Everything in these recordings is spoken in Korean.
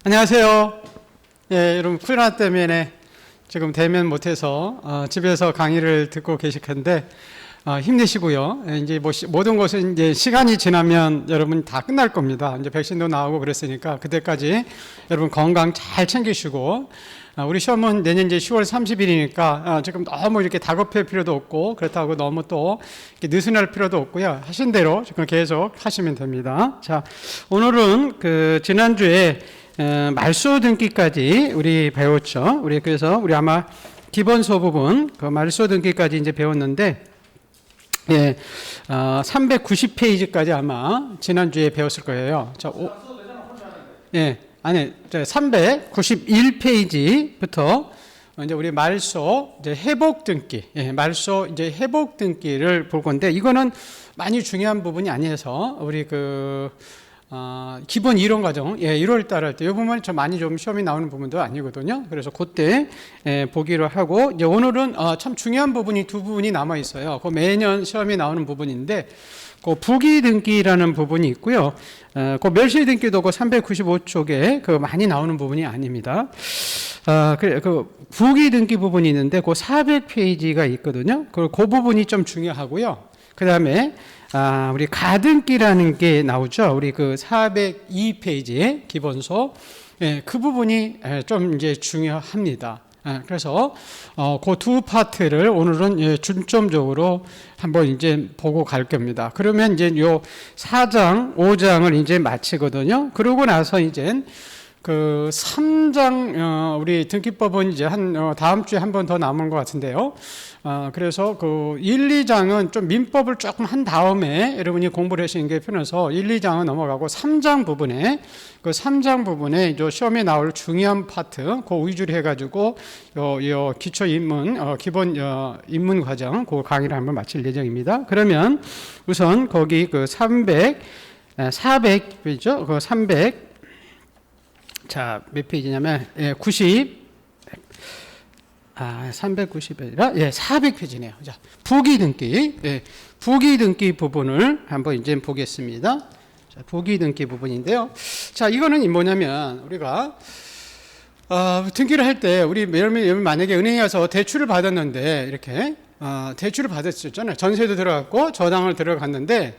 안녕하세요. 예, 여러분 코로나 때문에 지금 대면 못해서 집에서 강의를 듣고 계실 텐데 힘내시고요. 이제 모든 것은 이제 시간이 지나면 여러분 다 끝날 겁니다. 이제 백신도 나오고 그랬으니까 그때까지 여러분 건강 잘 챙기시고 우리 시험은 내년 이제 10월 30일이니까 지금 너무 이렇게 다급할 필요도 없고 그렇다고 너무 또 이렇게 느슨할 필요도 없고요. 하신 대로 지금 계속 하시면 됩니다. 자, 오늘은 그 지난주에 말소 등기까지 우리 배웠죠. 그래서 우리 아마 기본서 부분 그 말소 등기까지 이제 배웠는데 390페이지까지 아마 지난주에 배웠을 거예요. 자, 391페이지부터 이제 우리 말소 이제 회복 등기, 말소 이제 회복 등기를 볼 건데 이거는 많이 중요한 부분이 아니어서 우리 기본 이론 과정, 1월 달 할 때 이 부분은 많이 좀 시험이 나오는 부분도 아니거든요. 그래서 그때 보기로 하고 이제 오늘은 참 중요한 부분이 두 부분이 남아 있어요. 그 매년 시험이 나오는 부분인데 그 부기 등기라는 부분이 있고요. 그 멸실 등기도 그 395쪽에 그 많이 나오는 부분이 아닙니다. 그 부기 등기 부분이 있는데 그 400페이지가 있거든요. 그 부분이 좀 중요하고요. 그 다음에 우리 가등기라는 게 나오죠. 우리 그 402페이지에 기본서, 그 부분이 좀 이제 중요합니다. 그래서 그 두 파트를 오늘은 중점적으로 한번 이제 보고 갈 겁니다. 그러면 이제 요 4장, 5장을 이제 마치거든요. 그러고 나서 이제 그 3장 우리 등기법은 이제 다음 주에 한 번 더 남은 것 같은데요. 그래서 그 1, 2장은 좀 민법을 조금 한 다음에 여러분이 공부를 하시는 게 편해서 1, 2장은 넘어가고 3장 부분에 그 3장 부분에 시험에 나올 중요한 파트 그 위주로 해가지고 요 기초 입문 기본 입문 과정 그 강의를 한번 마칠 예정입니다. 그러면 우선 거기 그 400페이지죠. 그 300 자, 몇 페이지냐면 390페이지라 400페이지네요. 자, 부기 등기. 부기 등기 부분을 한번 이제 보겠습니다. 자, 부기 등기 부분인데요. 자, 이거는 뭐냐면 우리가 등기를 할 때 우리 만약에 은행에 가서 대출을 받았는데 이렇게 대출을 받았었잖아요. 전세도 들어갔고 저당을 들어갔는데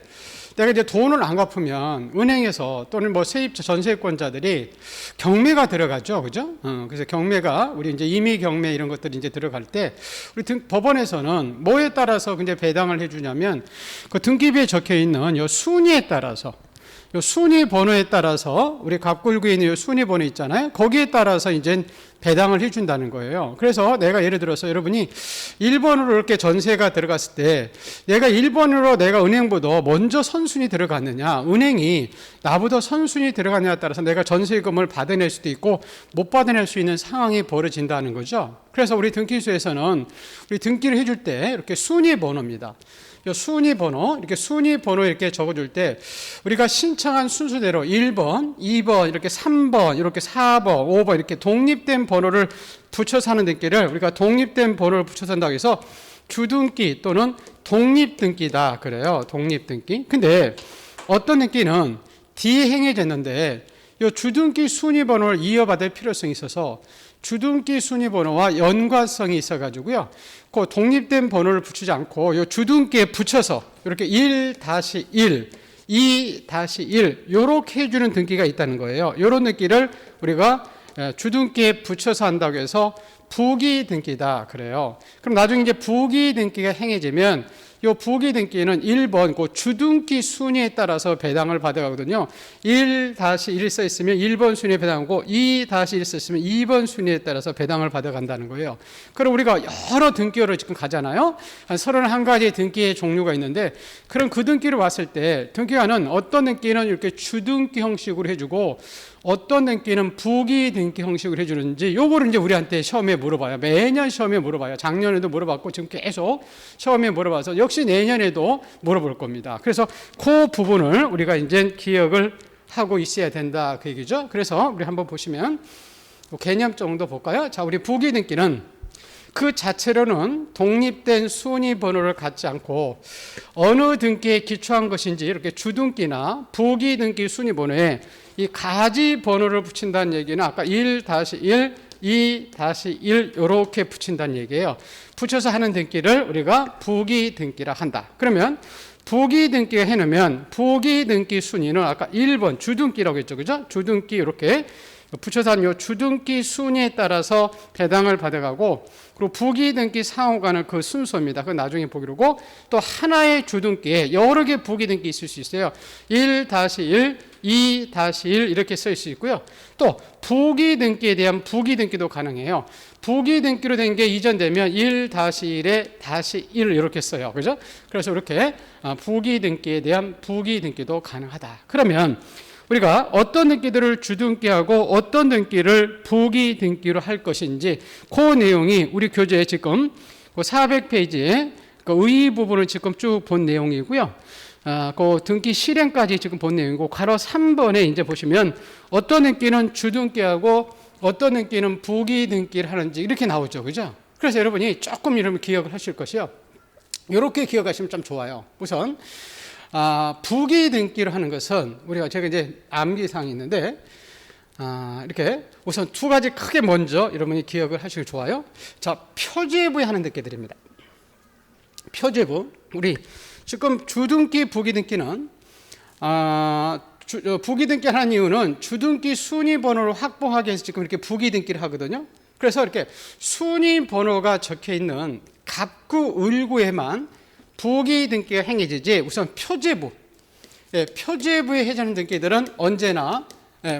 내가 이제 돈을 안 갚으면 은행에서 또는 뭐 세입자 전세권자들이 경매가 들어가죠, 그죠? 그래서 경매가 우리 이제 임의 경매 이런 것들이 이제 들어갈 때 우리 법원에서는 뭐에 따라서 이제 배당을 해주냐면 그 등기부에 적혀 있는 요 순위에 따라서 요 순위 번호에 따라서 우리 갑굴구에 있는 요 순위 번호 있잖아요. 거기에 따라서 이제 배당을 해준다는 거예요. 그래서 내가 예를 들어서 여러분이 1번으로 이렇게 전세가 들어갔을 때 내가 1번으로 내가 은행보다 먼저 선순위 들어갔느냐, 은행이 나보다 선순위 들어갔느냐에 따라서 내가 전세금을 받아낼 수도 있고 못 받아낼 수 있는 상황이 벌어진다는 거죠. 그래서 우리 등기소에서는 우리 등기를 해줄 때 이렇게 순위 번호입니다. 순위 번호, 이렇게 순위 번호 이렇게 적어줄 때 우리가 신청한 순서대로 1번, 2번, 이렇게 3번, 이렇게 4번, 5번 이렇게 독립된 번호를 붙여서 하는 등기를 우리가 독립된 번호를 붙여서 한다고 해서 주등기 또는 독립등기다 그래요. 독립등기. 근데 어떤 등기는 뒤에 행해졌는데 이 주등기 순위 번호를 이어받을 필요성이 있어서 주등기 순위 번호와 연관성이 있어가지고요. 그 독립된 번호를 붙이지 않고 이 주등기에 붙여서 이렇게 1-1, 2-1 이렇게 해주는 등기가 있다는 거예요. 이런 등기를 우리가 주등기에 붙여서 한다고 해서 부기 등기다 그래요. 그럼 나중에 이제 부기 등기가 행해지면 이 부기 등기는 1번 그 주등기 순위에 따라서 배당을 받아가거든요. 1-1 써 있으면 1번 순위에 배당하고 2-1 써 있으면 2번 순위에 따라서 배당을 받아간다는 거예요. 그럼 우리가 여러 등기로 지금 가잖아요. 한 31가지의 등기의 종류가 있는데 그럼 그 등기를 왔을 때 등기관은 어떤 등기는 이렇게 주등기 형식으로 해주고 어떤 등기는 부기 등기 형식으로 해주는지 요거를 이제 우리한테 시험에 물어봐요. 매년 시험에 물어봐요. 작년에도 물어봤고 지금 계속 시험에 물어봐서 역시 내년에도 물어볼 겁니다. 그래서 그 부분을 우리가 이제 기억을 하고 있어야 된다 그 얘기죠. 그래서 우리 한번 보시면 개념 정도 볼까요? 자, 우리 부기 등기는 그 자체로는 독립된 순위 번호를 갖지 않고 어느 등기에 기초한 것인지 이렇게 주등기나 부기등기 순위 번호에 이 가지 번호를 붙인다는 얘기는 아까 1-1, 2-1 이렇게 붙인다는 얘기예요. 붙여서 하는 등기를 우리가 부기등기라 한다. 그러면 부기등기가 해놓으면 부기등기 순위는 아까 1번 주등기라고 했죠. 그죠? 주등기 이렇게 붙여서 하는 요 주등기 순위에 따라서 배당을 받아가고 그리고 부기등기 상호간을 그 순서입니다. 그건 나중에 보기로고 또 하나의 주등기에 여러 개 부기등기 있을 수 있어요. 1-1, 2-1 이렇게 쓸 수 있고요. 또 부기등기에 대한 부기등기도 가능해요. 부기등기로 된 게 이전되면 1-1에 -1 이렇게 써요. 그죠? 그래서 이렇게 부기등기에 대한 부기등기도 가능하다. 그러면 우리가 어떤 등기들을 주등기하고 어떤 등기를 부기등기로 할 것인지 그 내용이 우리 교재에 지금 그 400페이지에 그 의 부분을 지금 쭉 본 내용이고요. 그 등기 실행까지 지금 본 내용이고 괄호 3번에 이제 보시면 어떤 등기는 주등기하고 어떤 등기는 부기등기를 하는지 이렇게 나오죠. 그죠? 그래서 여러분이 조금 이러면 기억을 하실 것이요. 이렇게 기억하시면 좀 좋아요. 우선 부기등기로 하는 것은 제가 이제 암기사항이 있는데 이렇게 우선 두 가지 크게 먼저 여러분이 기억을 하시길 좋아요. 자, 표제부에 하는 등기들입니다. 표제부 우리 지금 주등기 부기등기는 부기등기 하는 이유는 주등기 순위 번호를 확보하기 위해서 지금 이렇게 부기등기를 하거든요. 그래서 이렇게 순위 번호가 적혀 있는 갑구 을구에만 부기등기가 행해지지 우선 표제부, 표제부에 해제하는 등기들은 언제나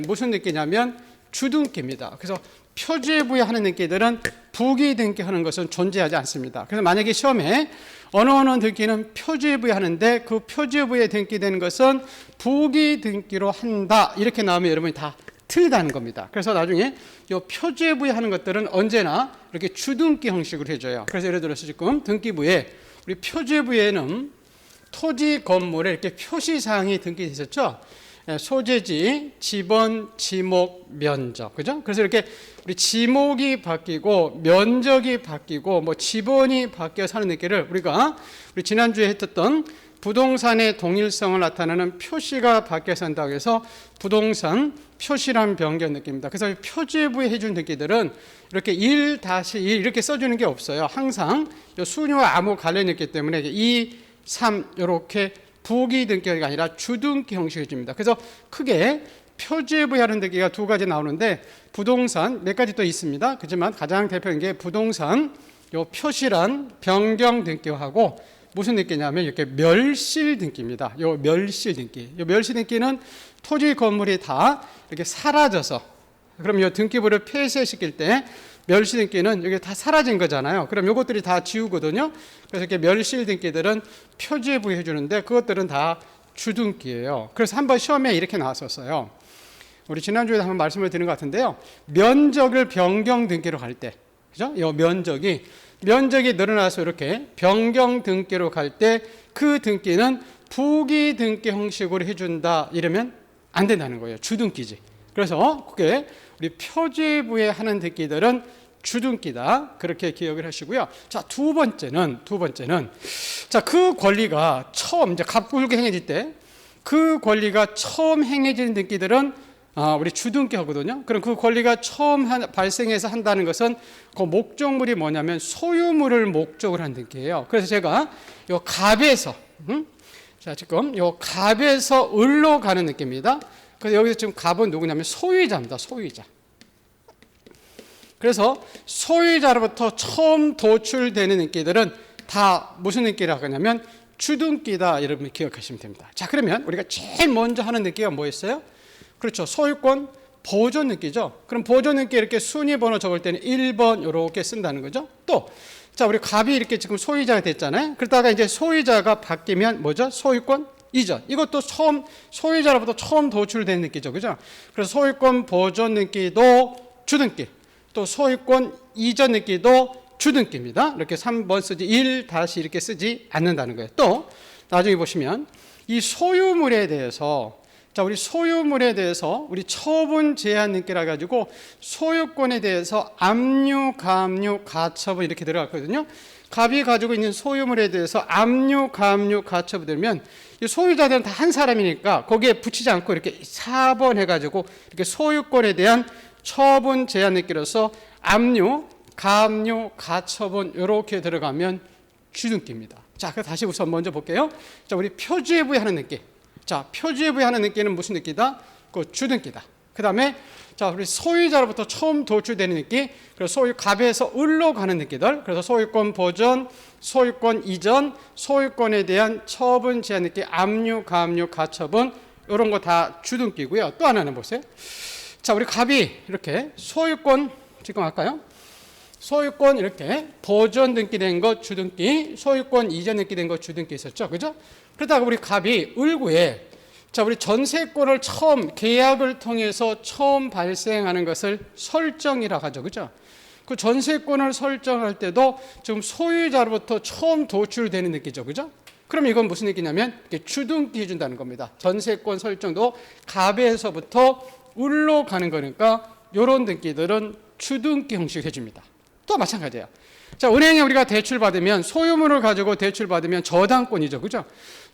무슨 등기냐면 주등기입니다. 그래서 표제부에 하는 등기들은 부기등기 하는 것은 존재하지 않습니다. 그래서 만약에 시험에 어느 등기는 표제부에 하는데 그 표제부에 등기되는 것은 부기등기로 한다 이렇게 나오면 여러분이 다 틀리다는 겁니다. 그래서 나중에 이 표제부에 하는 것들은 언제나 이렇게 주등기 형식으로 해줘요. 그래서 예를 들어서 지금 등기부에 우리 표제부에는 토지 건물에 이렇게 표시사항이 등기되어 있었죠. 소재지, 지번, 지목, 면적, 그죠? 그래서 이렇게 우리 지목이 바뀌고 면적이 바뀌고 뭐 지번이 바뀌어서 하는 등기를 우리 지난주에 했었던 부동산의 동일성을 나타내는 표시가 바뀌어서 한다고 해서 부동산 표시란 변경 느낌입니다. 그래서 표제부에 해준 등기들은 이렇게 1-1 이렇게 써주는 게 없어요. 항상 순위와 아무 관련이 있기 때문에 2, 3 이렇게 부기등기가 아니라 주등기 형식을 줍니다. 그래서 크게 표제부에 하는 등기가 두 가지 나오는데 부동산 몇 가지 또 있습니다. 그렇지만 가장 대표적인 게 부동산 요 표시란 변경 등기하고 무슨 등기냐면 이렇게 멸실 등기입니다. 요 멸실 등기. 요 멸실 등기는 토지 건물이 다 이렇게 사라져서 그럼 요 등기부를 폐쇄시킬 때 멸실 등기는 여기 다 사라진 거잖아요. 그럼 요것들이 다 지우거든요. 그래서 이렇게 멸실 등기들은 표제부에 해주는데 그것들은 다 주등기예요. 그래서 한번 시험에 이렇게 나왔었어요. 우리 지난주에 한번 말씀을 드린 것 같은데요. 면적을 변경 등기로 갈 때, 그죠? 요 면적이 늘어나서 이렇게 변경 등기로 갈 때 그 등기는 부기 등기 형식으로 해준다 이러면 안 된다는 거예요. 주등기지. 그래서 그게 우리 표제부에 하는 등기들은 주등기다. 그렇게 기억을 하시고요. 자, 두 번째는 자, 그 권리가 처음 이제 갑구을구 행해질 때 그 권리가 처음 행해지는 등기들은 우리 주등기 하거든요. 그럼 그 권리가 처음 발생해서 한다는 것은 그 목적물이 뭐냐면 소유물을 목적으로 한 등기예요. 그래서 제가 요 갑에서 자, 지금 요 갑에서 을로 가는 느낌입니다. 그래서 여기서 지금 갑은 누구냐면 소유자입니다. 소유자. 그래서 소유자로부터 처음 도출되는 등기들은 다 무슨 등기라고 하냐면 주등기다. 여러분 기억하시면 됩니다. 자, 그러면 우리가 제일 먼저 하는 등기가 뭐였어요? 그렇죠. 소유권 보존 등기죠. 그럼 보존 등기 이렇게 순위 번호 적을 때는 1번 이렇게 쓴다는 거죠. 또 자, 우리 갑이 이렇게 지금 소유자가 됐잖아요. 그러다가 이제 소유자가 바뀌면 뭐죠? 소유권 이전. 이것도 소유자로부터 처음 도출된 등기죠. 그죠? 그래서 소유권 보존 등기도 주등기. 또 소유권 이전 등기도 주등기입니다. 이렇게 3번 쓰지 1 다시 이렇게 쓰지 않는다는 거예요. 또 나중에 보시면 이 소유물에 대해서 자, 우리 소유물에 대해서 우리 처분 제한 등기라 가지고 소유권에 대해서 압류, 가압류, 가처분 이렇게 들어갔거든요. 갑이 가지고 있는 소유물에 대해서 압류, 가압류, 가처분 되면 이 소유자들은 다 한 사람이니까 거기에 붙이지 않고 이렇게 4번 해가지고 이렇게 소유권에 대한 처분 제한 등기로서 압류, 가압류, 가처분 이렇게 들어가면 주등기입니다. 자, 그럼 다시 우선 먼저 볼게요. 자, 우리 표지에 부여하는 등기. 자, 표지에 부여하는 등기는 무슨 등기다? 그 주등기다. 그 다음에 자, 우리 소유자로부터 처음 도출되는 등기, 그래서 소유 갑에서 을로 가는 등기들, 그래서 소유권 보전, 소유권 이전, 소유권에 대한 처분 제한 등기, 압류, 가압류, 가처분 이런 거 다 주등기고요. 또 하나는 보세요. 자, 우리 갑이 이렇게 소유권 지금 할까요? 소유권 이렇게 보전 등기된 것 주등기, 소유권 이전 등기된 것 주등기 있었죠, 그죠? 그러다가 우리 갑이 을구에 자, 우리 전세권을 처음 계약을 통해서 처음 발생하는 것을 설정이라고 하죠, 그죠? 그 전세권을 설정할 때도 지금 소유자로부터 처음 도출되는 등기죠, 그죠? 그럼 이건 무슨 얘기냐면 주등기 해준다는 겁니다. 전세권 설정도 갑에서부터 을로 가는 거니까 이런 등기들은 주등기 형식 해줍니다. 또 마찬가지예요. 자, 은행에 우리가 대출 받으면 소유물을 가지고 대출 받으면 저당권이죠, 그죠?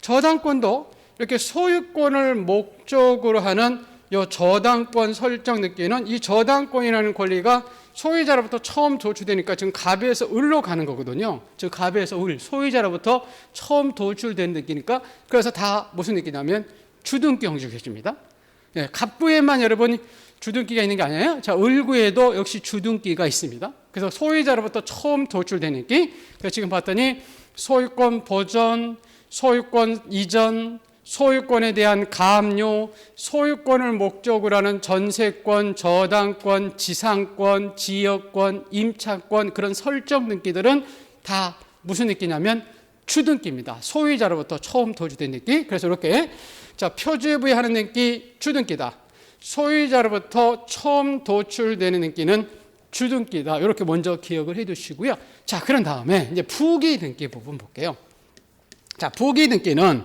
저당권도 이렇게 소유권을 목적으로 하는 이 저당권 설정 등기는 이 저당권이라는 권리가 소유자로부터 처음 도출되니까 지금 갑에서 을로 가는 거거든요. 즉 갑에서 을, 소유자로부터 처음 도출된 등기니까 그래서 다 무슨 등기냐면 주등기 형식을 해줍니다. 네, 갑구에만 여러분 주등기가 있는 게 아니에요. 자, 을구에도 역시 주등기가 있습니다. 그래서 소유자로부터 처음 도출되는 등기. 그래서 지금 봤더니 소유권 보전, 소유권 이전, 소유권에 대한 가압류, 소유권을 목적으로 하는 전세권, 저당권, 지상권, 지역권, 임차권 그런 설정 등기들은 다 무슨 등기냐면 주등기입니다. 소유자로부터 처음 도출된 등기. 그래서 이렇게 자, 표지에 부여하는 등기 주등기다. 소유자로부터 처음 도출되는 등기는 주등기다. 이렇게 먼저 기억을 해 두시고요. 자, 그런 다음에 이제 부기 등기 부분 볼게요. 자, 부기 등기는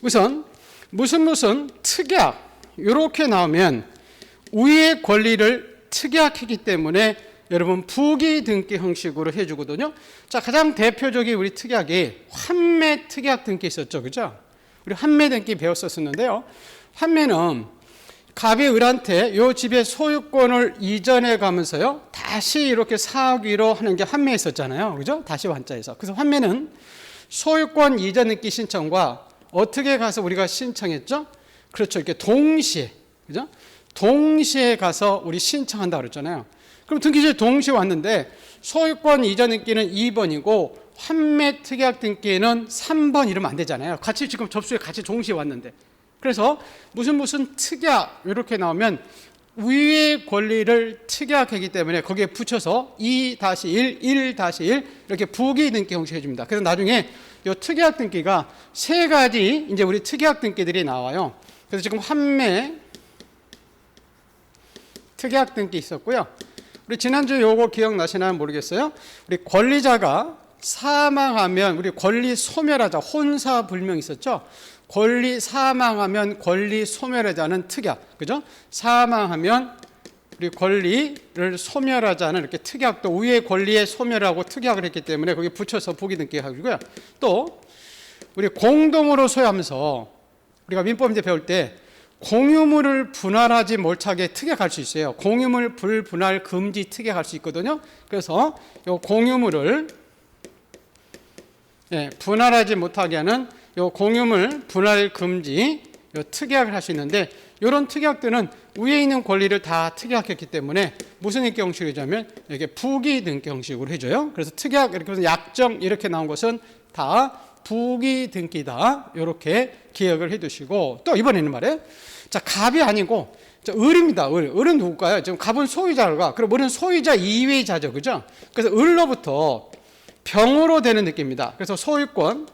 우선 무슨 특약 이렇게 나오면 우위의 권리를 특약했기 때문에 여러분 부기 등기 형식으로 해주거든요. 자, 가장 대표적인 우리 특약이 환매 특약 등기 있었죠, 그죠? 우리 환매 등기 배웠었는데요. 환매는 갑이 을한테 요 집의 소유권을 이전해 가면서요 다시 이렇게 사기로 하는 게 환매였었잖아요, 그죠? 다시 완자에서. 그래서 환매는 소유권 이전 등기 신청과 어떻게 가서 우리가 신청했죠? 그렇죠. 이렇게 동시에, 그죠? 동시에 가서 우리 신청한다 그랬잖아요. 그럼 등기소에 동시에 왔는데 소유권 이전 등기는 2번이고 환매 특약 등기는 3번 이러면 안 되잖아요. 같이 지금 접수에 같이 동시에 왔는데. 그래서 무슨 특약 이렇게 나오면 위의 권리를 특약하기 때문에 거기에 붙여서 2-1, 1-1 이렇게 부기 등기 형식 해줍니다. 그래서 나중에 이 특약 등기가 세 가지 이제 우리 특약 등기들이 나와요. 그래서 지금 환매 특약 등기 있었고요. 우리 지난주 요거 기억나시나 모르겠어요. 우리 권리자가 사망하면 우리 권리 소멸하자 혼사 불명 있었죠. 권리 사망하면 권리 소멸하자는 특약, 그죠? 사망하면 우리 권리를 소멸하자는 이렇게 특약도 위의 권리에 소멸하고 특약을 했기 때문에 거기 붙여서 부기 등기 하고요. 또 우리 공동으로 소유하면서 우리가 민법인제 배울 때 공유물을 분할하지 못하게 특약할 수 있어요. 공유물 불분할 금지 특약할 수 있거든요. 그래서 이 공유물을 분할하지 못하게 하는 요 공유물 분할 금지 요 특약을 할 수 있는데 이런 특약들은 위에 있는 권리를 다 특약했기 때문에 무슨 등기 형식으로 해주냐면 이렇게 부기 등기 형식으로 해줘요. 그래서 특약 이렇게 해서 약정 이렇게 나온 것은 다 부기 등기다. 이렇게 기억을 해두시고 또 이번에는 말이에요. 자, 갑이 아니고 자, 을입니다. 을은 누굴까요? 지금 갑은 소유자가 그럼 을은 소유자 이외의 자죠, 그죠? 그래서 을로부터 병으로 되는 느낌입니다. 그래서 소유권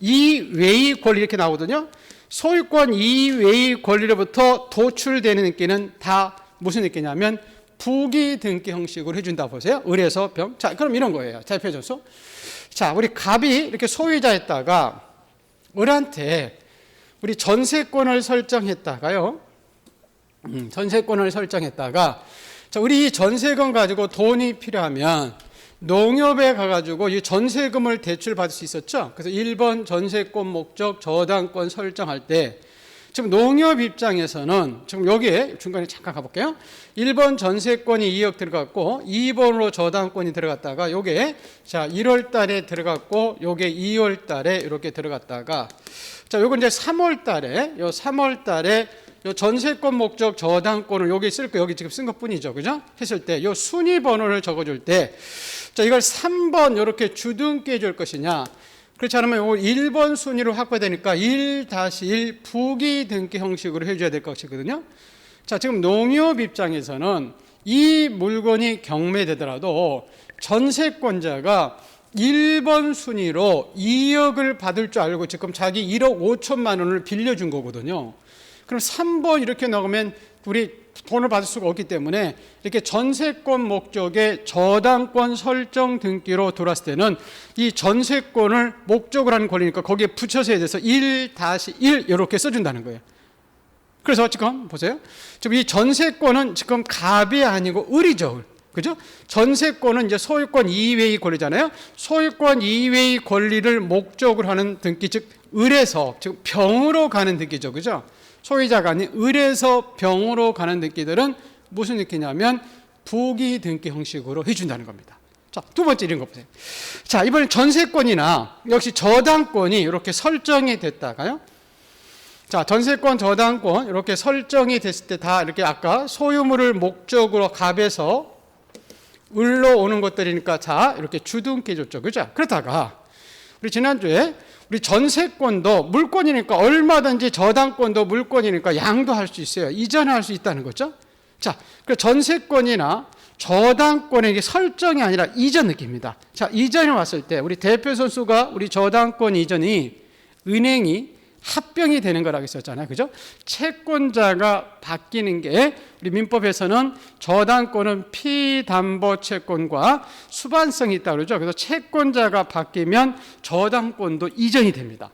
이외의 권리 이렇게 나오거든요. 소유권 이외의 권리로부터 도출되는 등기는 다 무슨 등기냐면 부기 등기 형식으로 해준다 보세요. 을에서 병. 자, 그럼 이런 거예요. 대표적으로. 자, 우리 갑이 이렇게 소유자였다가 을한테 우리 전세권을 설정했다가요. 전세권을 설정했다가 자, 우리 이 전세금 가지고 돈이 필요하면 농협에 가가지고 이 전세금을 대출받을 수 있었죠. 그래서 1번 전세권 목적 저당권 설정할 때 지금 농협 입장에서는 지금 여기에 중간에 잠깐 가볼게요. 1번 전세권이 2억 들어갔고 2번으로 저당권이 들어갔다가 요게 자 1월 달에 들어갔고 요게 2월 달에 이렇게 들어갔다가 자 요건 이제 3월 달에 요 3월 달에 요 전세권 목적 저당권을 여기 쓸 거 여기 지금 쓴 것뿐이죠. 그죠? 했을 때 요 순위 번호를 적어 줄 때 자 이걸 3번 이렇게 주등기 해 줄 것이냐 그렇지 않으면 요 1번 순위로 확보되니까 1-1 부기 등기 형식으로 해 줘야 될 것이거든요. 자, 지금 농협 입장에서는 이 물건이 경매되더라도 전세권자가 1번 순위로 2억을 받을 줄 알고 지금 자기 1억 5천만 원을 빌려준 거거든요. 그럼 3번 이렇게 넣으면 우리 돈을 받을 수가 없기 때문에 이렇게 전세권 목적의 저당권 설정 등기로 들어왔을 때는 이 전세권을 목적으로 하는 권리니까 거기에 붙여서 해야 돼서 1-1 이렇게 써준다는 거예요. 그래서 지금 보세요. 지금 이 전세권은 지금 갑이 아니고 을이죠. 그죠? 전세권은 이제 소유권 이외의 권리잖아요. 소유권 이외의 권리를 목적으로 하는 등기, 즉 을에서 지금 병으로 가는 등기죠. 그죠? 소유자가 아닌 을에서 병으로 가는 등기들은 무슨 등기냐면 부기 등기 형식으로 해준다는 겁니다. 자, 두 번째 이런 거 보세요. 자, 이번엔 전세권이나 역시 저당권이 이렇게 설정이 됐다가요. 자, 전세권, 저당권 이렇게 설정이 됐을 때 다 이렇게 아까 소유물을 목적으로 갑에서 을로 오는 것들이니까 자, 이렇게 주등기 해줬죠. 그죠? 그러다가 우리 지난주에 우리 전세권도 물권이니까 얼마든지 저당권도 물권이니까 양도할 수 있어요. 이전할 수 있다는 거죠. 자, 그 전세권이나 저당권의 이게 설정이 아니라 이전 느낌입니다. 자, 이전에 왔을 때 우리 대표 선수가 우리 저당권 이전이 은행이 합병이 되는 거라고 했었잖아요. 그죠? 채권자가 바뀌는 게 우리 민법에서는 저당권은 피담보 채권과 수반성이 있다고 그러죠. 그래서 채권자가 바뀌면 저당권도 이전이 됩니다.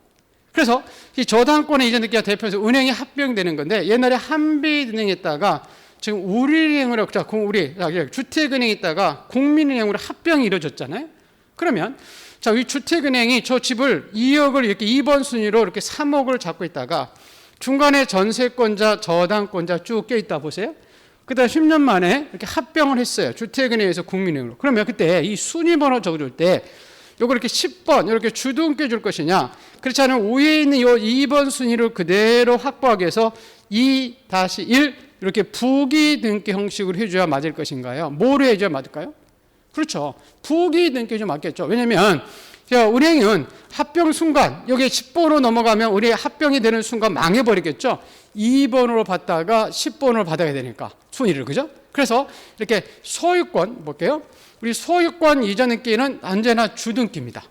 그래서 이 저당권의 이전 느끼가 대표해서 은행이 합병되는 건데 옛날에 한빛은행에다가 지금 우리은행으로 우리 주택은행에 있다가 국민은행으로 합병이 이루어졌잖아요. 그러면 자, 이 주택은행이 저 집을 2억을 이렇게 2번 순위로 이렇게 3억을 잡고 있다가 중간에 전세권자, 저당권자 쭉 껴있다 보세요. 그다음 10년 만에 이렇게 합병을 했어요. 주택은행에서 국민은행으로. 그러면 그때 이 순위번호 적어줄 때 요걸 이렇게 10번 이렇게 주등기 줄 것이냐. 그렇지 않으면 위에 있는 요 2번 순위를 그대로 확보하기 위해서 2-1 이렇게 부기 등기 형식으로 해줘야 맞을 것인가요? 뭐로 해줘야 맞을까요? 그렇죠. 부기 등기 좀 맞겠죠. 왜냐하면 은행은 합병 순간 여기 10번으로 넘어가면 우리 합병이 되는 순간 망해버리겠죠. 2번으로 받다가 10번으로 받아야 되니까 순위를 그죠? 그래서 이렇게 소유권 볼게요. 우리 소유권 이전 등기는 언제나 주등기입니다.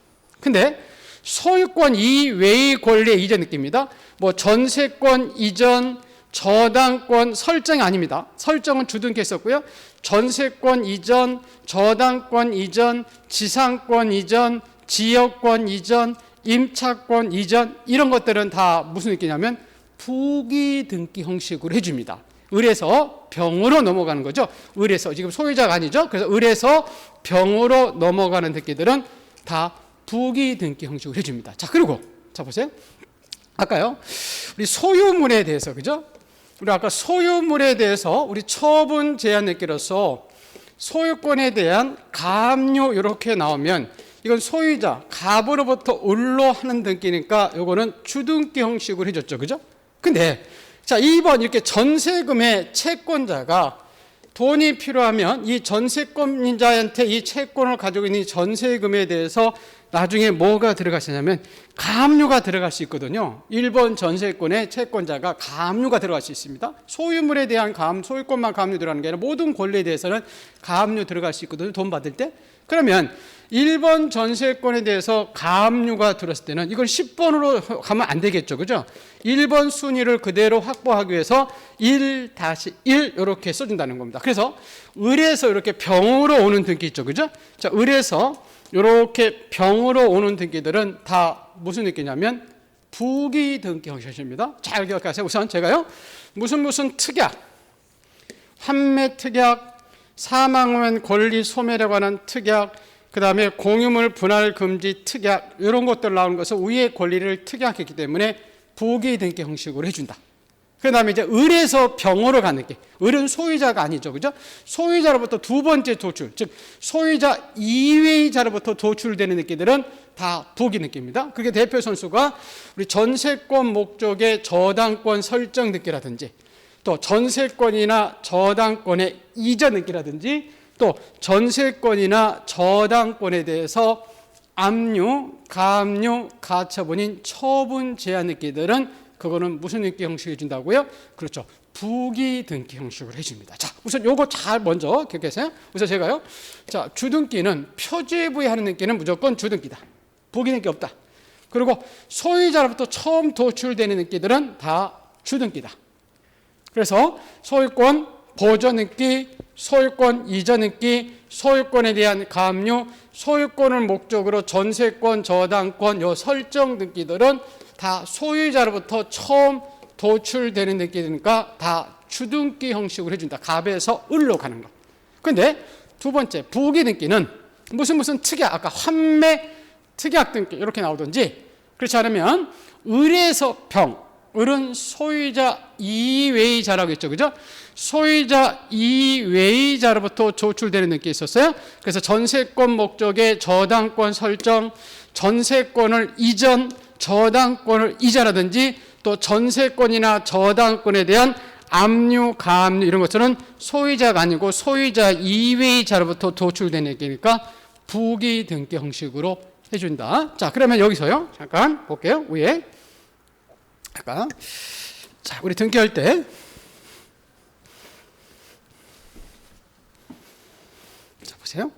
근데 소유권 이외의 권리의 이전 등기입니다. 뭐 전세권 이전, 저당권 설정이 아닙니다. 설정은 주등기 했었고요. 전세권 이전, 저당권 이전, 지상권 이전, 지역권 이전, 임차권 이전 이런 것들은 다 무슨 느끼냐면 부기 등기 형식으로 해줍니다. 을에서 병으로 넘어가는 거죠. 을에서 지금 소유자가 아니죠. 그래서 을에서 병으로 넘어가는 등기들은 다 부기 등기 형식으로 해줍니다. 자, 그리고 자 보세요. 아까요 우리 소유물에 대해서 그죠? 우리 아까 소유물에 대해서 우리 처분 제한 냈기로서 소유권에 대한 가압류 이렇게 나오면 이건 소유자 갑으로부터 을로 하는 등기니까 요거는 주등기 형식으로 해줬죠. 그죠? 근데 자 2번 이렇게 전세금의 채권자가 돈이 필요하면 이 전세권자한테 이 채권을 가지고 있는 전세금에 대해서 나중에 뭐가 들어가시냐면 가압류가 들어갈 수 있거든요. 1번 전세권의 채권자가 가압류가 들어갈 수 있습니다. 소유물에 대한 소유권만 가압류 들어가는 게 아니라 모든 권리에 대해서는 가압류 들어갈 수 있거든요. 돈 받을 때. 그러면 1번 전세권에 대해서 가압류가 들었을 때는 이걸 10번으로 가면 안 되겠죠. 그죠? 1번 순위를 그대로 확보하기 위해서 1-1 이렇게 써준다는 겁니다. 그래서 을에서 이렇게 병으로 오는 등기 있죠. 그죠? 자, 을에서 이렇게 병으로 오는 등기들은 다 무슨 등기냐면 부기 등기 형식입니다. 잘 기억하세요. 우선 제가요, 무슨 특약, 환매 특약, 사망 후엔 권리 소멸에 관한 특약, 그 다음에 공유물 분할 금지 특약, 이런 것들 나오는 것은 우위의 권리를 특약했기 때문에 부기 등기 형식으로 해준다. 그 다음에 이제 을에서 병으로 가는 게, 을은 소유자가 아니죠. 그죠? 소유자로부터 두 번째 도출, 즉, 소유자 이외의 자로부터 도출되는 느끼들은 다 부기 느끼입니다. 그게 대표 선수가 우리 전세권 목적의 저당권 설정 느끼라든지, 또 전세권이나 저당권의 이전 느끼라든지, 또 전세권이나 저당권에 대해서 압류, 가압류, 가처분인 처분 제한 느끼들은 그거는 무슨 등기 형식을 해준다고요? 그렇죠. 부기 등기 형식으로 해줍니다. 자, 우선 요거 잘 먼저 기억하세요. 우선 제가요, 자, 주등기는 표제부에 하는 등기는 무조건 주등기다. 부기 등기 없다. 그리고 소유자로부터 처음 도출되는 등기들은 다 주등기다. 그래서 소유권 보존 등기, 소유권 이전 등기, 소유권에 대한 가압류, 소유권을 목적으로 전세권, 저당권 요 설정 등기들은 다 소유자로부터 처음 도출되는 등기니까 다 주등기 형식으로 해준다. 갑에서 을로 가는 거. 근데 두 번째 부기 등기는 무슨 특약, 아까 환매 특약 등기 이렇게 나오든지, 그렇지 않으면 을에서 병, 을은 소유자 이외의 자라고 했죠. 그죠? 소유자 이외의 자로부터 도출되는 등기 있었어요. 그래서 전세권 목적의 저당권 설정, 전세권을 이전, 저당권을 이전하든지, 또 전세권이나 저당권에 대한 압류, 가압류 이런 것들은 소유자가 아니고 소유자 이외의 자로부터 도출되는 얘기니까 부기 등기 형식으로 해준다. 자, 그러면 여기서요, 잠깐 볼게요. 위에 아까 자, 우리 등기할 때 자, 보세요.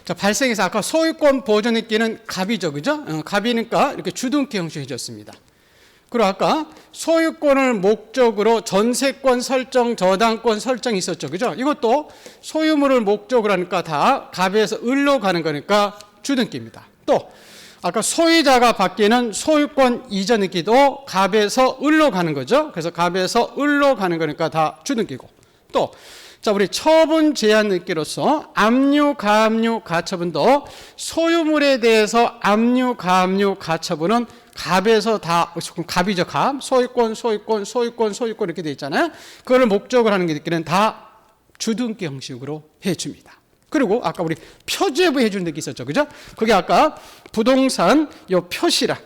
자, 발생해서 아까 소유권 보존 등기는 갑이죠, 그죠? 갑이니까 이렇게 주등기 형식이 해줬습니다. 그리고 아까 소유권을 목적으로 전세권 설정, 저당권 설정이 있었죠, 그죠? 이것도 소유물을 목적으로 하니까 다 갑에서 을로 가는 거니까 주등기입니다. 또 아까 소유자가 바뀌는 소유권 이전 등기도 갑에서 을로 가는 거죠. 그래서 갑에서 을로 가는 거니까 다 주등기고, 또 자, 우리 처분 제한 등기로서 압류, 가압류, 가처분도 소유물에 대해서 압류, 가압류, 가처분은 갑에서 다, 갑이죠, 갑. 소유권 이렇게 돼 있잖아요. 그걸 목적으로 하는 등기는 다 주등기 형식으로 해줍니다. 그리고 아까 우리 표제부 해주는 등기 있었죠, 그죠? 그게 아까 부동산 요 표시란,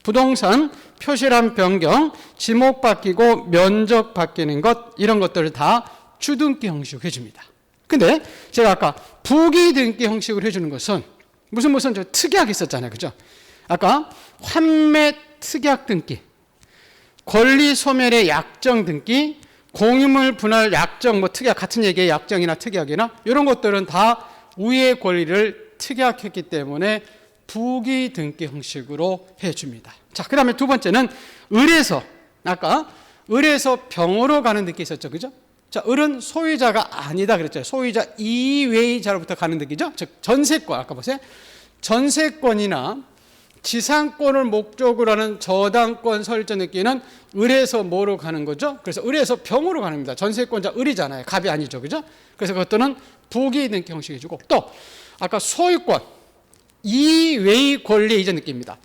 부동산 표시란 변경, 지목 바뀌고 면적 바뀌는 것, 이런 것들을 다 주등기 형식으로 해줍니다. 근데 제가 아까 부기 등기 형식으로 해주는 것은 무슨 저 특약이 있었잖아요, 그죠? 아까 환매 특약 등기, 권리 소멸의 약정 등기, 공유물 분할 약정, 뭐 특약 같은 얘기의 약정이나 특약이나 이런 것들은 다 우위의 권리를 특약했기 때문에 부기 등기 형식으로 해줍니다. 자, 그 다음에 두 번째는 을에서, 아까 을에서 병으로 가는 등기 있었죠, 그죠? 자, 을은 소유자가 아니다 그랬죠. 소유자 이외의 자로부터 가는 등기죠. 즉 전세권, 아까 보세요. 전세권이나 지상권을 목적으로 하는 저당권 설정 등기는 을에서 뭐로 가는 거죠? 그래서 을에서 병으로 가는 겁니다. 전세권자 을이잖아요. 갑이 아니죠, 그죠? 그래서 그것들은 부기 등기 형식이 주고, 또 아까 소유권 이외의 권리 이전 등기입니다.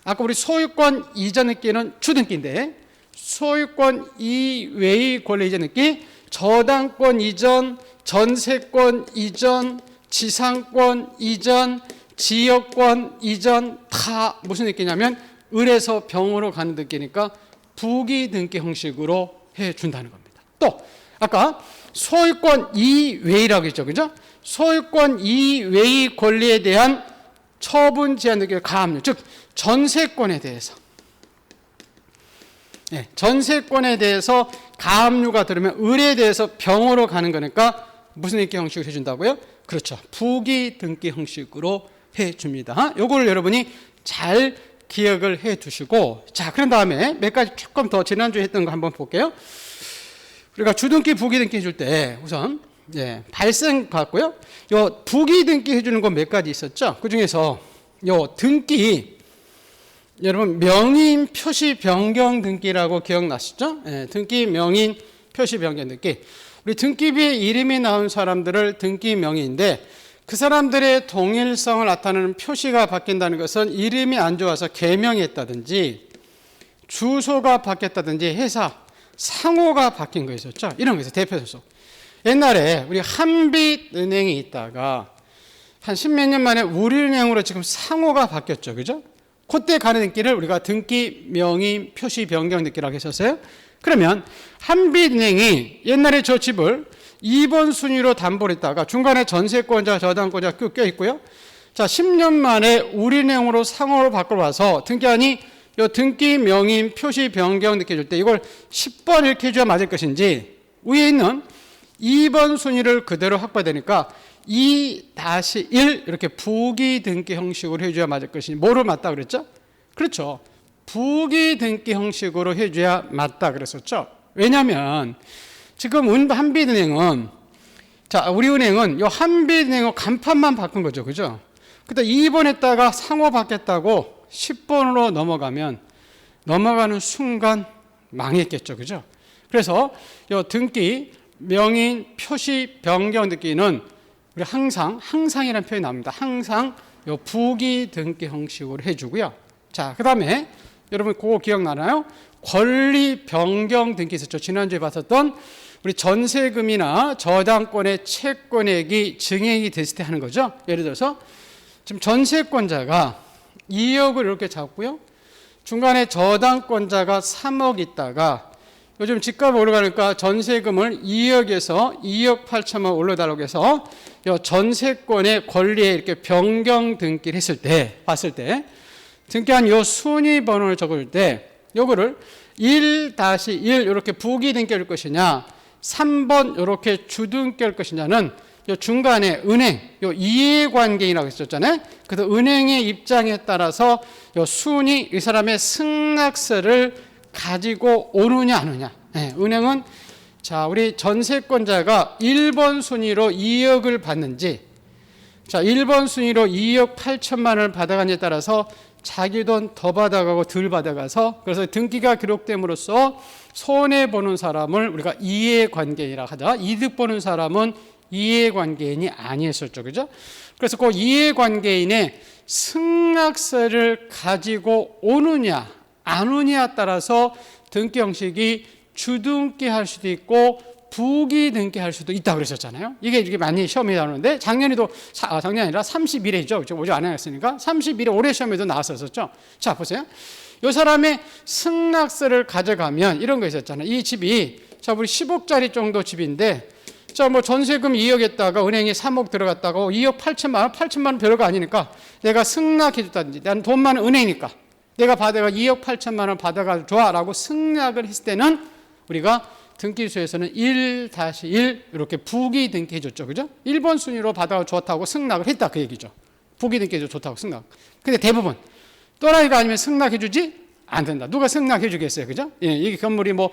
아까 우리 소유권 이전 등기는 주등기인데, 소유권 이외의 권리 이전 등기, 저당권 이전, 전세권 이전, 지상권 이전, 지역권 이전 다 무슨 등기냐면 을에서 병으로 가는 등기니까 부기 등기 형식으로 해준다는 겁니다. 또 아까 소유권 이외라고 했죠, 그죠? 소유권 이외의 권리에 대한 처분 제한 등기를 가압류, 즉 전세권에 대해서, 전세권에 대해서 가압류가 들으면 을에 대해서 병으로 가는 거니까 무슨 등기 형식으로 해준다고요? 그렇죠, 부기 등기 형식으로 해줍니다. 요걸 여러분이 잘 기억을 해 두시고, 자, 그런 다음에 몇 가지 조금 더 지난주에 했던 거 한번 볼게요. 우리가 주등기, 부기 등기 해줄 때 우선 발생 봤고요. 요 부기 등기 해주는 건 몇 가지 있었죠. 그 중에서 요 등기, 여러분 명인 표시 변경 등기라고 기억나시죠? 예, 등기 명인 표시 변경 등기. 우리 등기부에 이름이 나온 사람들을 등기 명의인데 그 사람들의 동일성을 나타내는 표시가 바뀐다는 것은 이름이 안 좋아서 개명했다든지 주소가 바뀌었다든지 회사 상호가 바뀐 거 있었죠. 이런 거 있어요. 대표 소속. 옛날에 우리 한빛은행이 있다가 한 십몇 년 만에 우리은행으로 지금 상호가 바뀌었죠. 그죠? 그때 가는 등기를 우리가 등기 명의 표시 변경 등기라고 했었어요. 그러면 한빛은행이 옛날에 저 집을 2번 순위로 담보를 했다가 중간에 전세권자, 저당권자 껴 있고요. 자, 10년 만에 우리은행으로 상호로 바꿔와서 등기하니 이 등기 명의 표시 변경 등기 줄 때 이걸 10번 이렇게 해줘야 맞을 것인지 위에 있는 2번 순위를 그대로 확보되니까 2-1 이렇게 부기 등기 형식으로 해줘야 맞을 것이니 뭐로 맞다 그랬죠? 그렇죠. 부기 등기 형식으로 해줘야 맞다 그랬었죠. 왜냐하면 지금 한빛은행은 자 우리 은행은 이 한빛은행은 간판만 바꾼 거죠, 그죠? 그때 2번 했다가 상호 바뀌었다고 10번으로 넘어가는 순간 망했겠죠, 그죠? 그래서 이 등기 명인 표시 변경 등기는 우리 항상이라는 표현이 나옵니다. 항상 요 부기 등기 형식으로 해주고요. 자, 그 다음에 여러분 그거 기억나나요? 권리 변경 등기 있었죠. 지난주에 봤었던 우리 전세금이나 저당권의 채권액이 증액이 됐을 때 하는 거죠. 예를 들어서 지금 전세권자가 2억을 이렇게 잡고요. 중간에 저당권자가 3억 있다가 요즘 집값이 올라가니까 전세금을 2억에서 2억 8천만 올려달라고 해서 전세권의 권리에 이렇게 변경 등기를 봤을 때 등기한 요 순위 번호를 적을 때 요거를 1-1 이렇게 부기 등기할 것이냐 3번 이렇게 주등기할 것이냐는 요 중간에 은행 요 이해관계인이라고 했었잖아요. 그래서 은행의 입장에 따라서 요 순위 이 사람의 승낙서를 가지고 오느냐 안 오느냐. 네, 은행은 자 우리 전세권자가 1번 순위로 2억을 받는지 자 1번 순위로 2억 8천만 원을 받아가냐에 따라서 자기 돈 더 받아가고 덜 받아가서 그래서 등기가 기록됨으로써 손해보는 사람을 우리가 이해관계인이라 하자. 이득 보는 사람은 이해관계인이 아니었었죠, 그죠? 그래서 그 이해관계인의 승낙서를 가지고 오느냐 안 오느냐에 따라서 등기 형식이 주등기 할 수도 있고 부기 등기 할 수도 있다고 그랬었잖아요. 이게 많이 시험에 나오는데 작년이 아니라 31회죠. 저 오직 안 해놨으니까 31회 올해 시험에도 나왔었죠. 자 보세요. 이 사람의 승낙서를 가져가면 이런 거 있었잖아요. 이 집이 자 우리 10억짜리 정도 집인데 자 뭐 전세금 2억 했다가 은행에 3억 들어갔다가 2억 8천만 원 별거 아니니까 내가 승낙해 줬다든지 나는 돈 많은 은행이니까 내가 받아가 2억 8천만 원 받아가 줘라고 승낙을 했을 때는 우리가 등기소에서는 1-1 이렇게 부기 등기해 줬죠. 그죠? 1번 순위로 받아가 좋다고 승낙을 했다 그 얘기죠. 부기 등기해 줘 좋다고 승낙. 근데 대부분 또라이가 아니면 승낙해 주지 안 된다. 누가 승낙해 주겠어요. 그죠? 예, 이게 건물이 뭐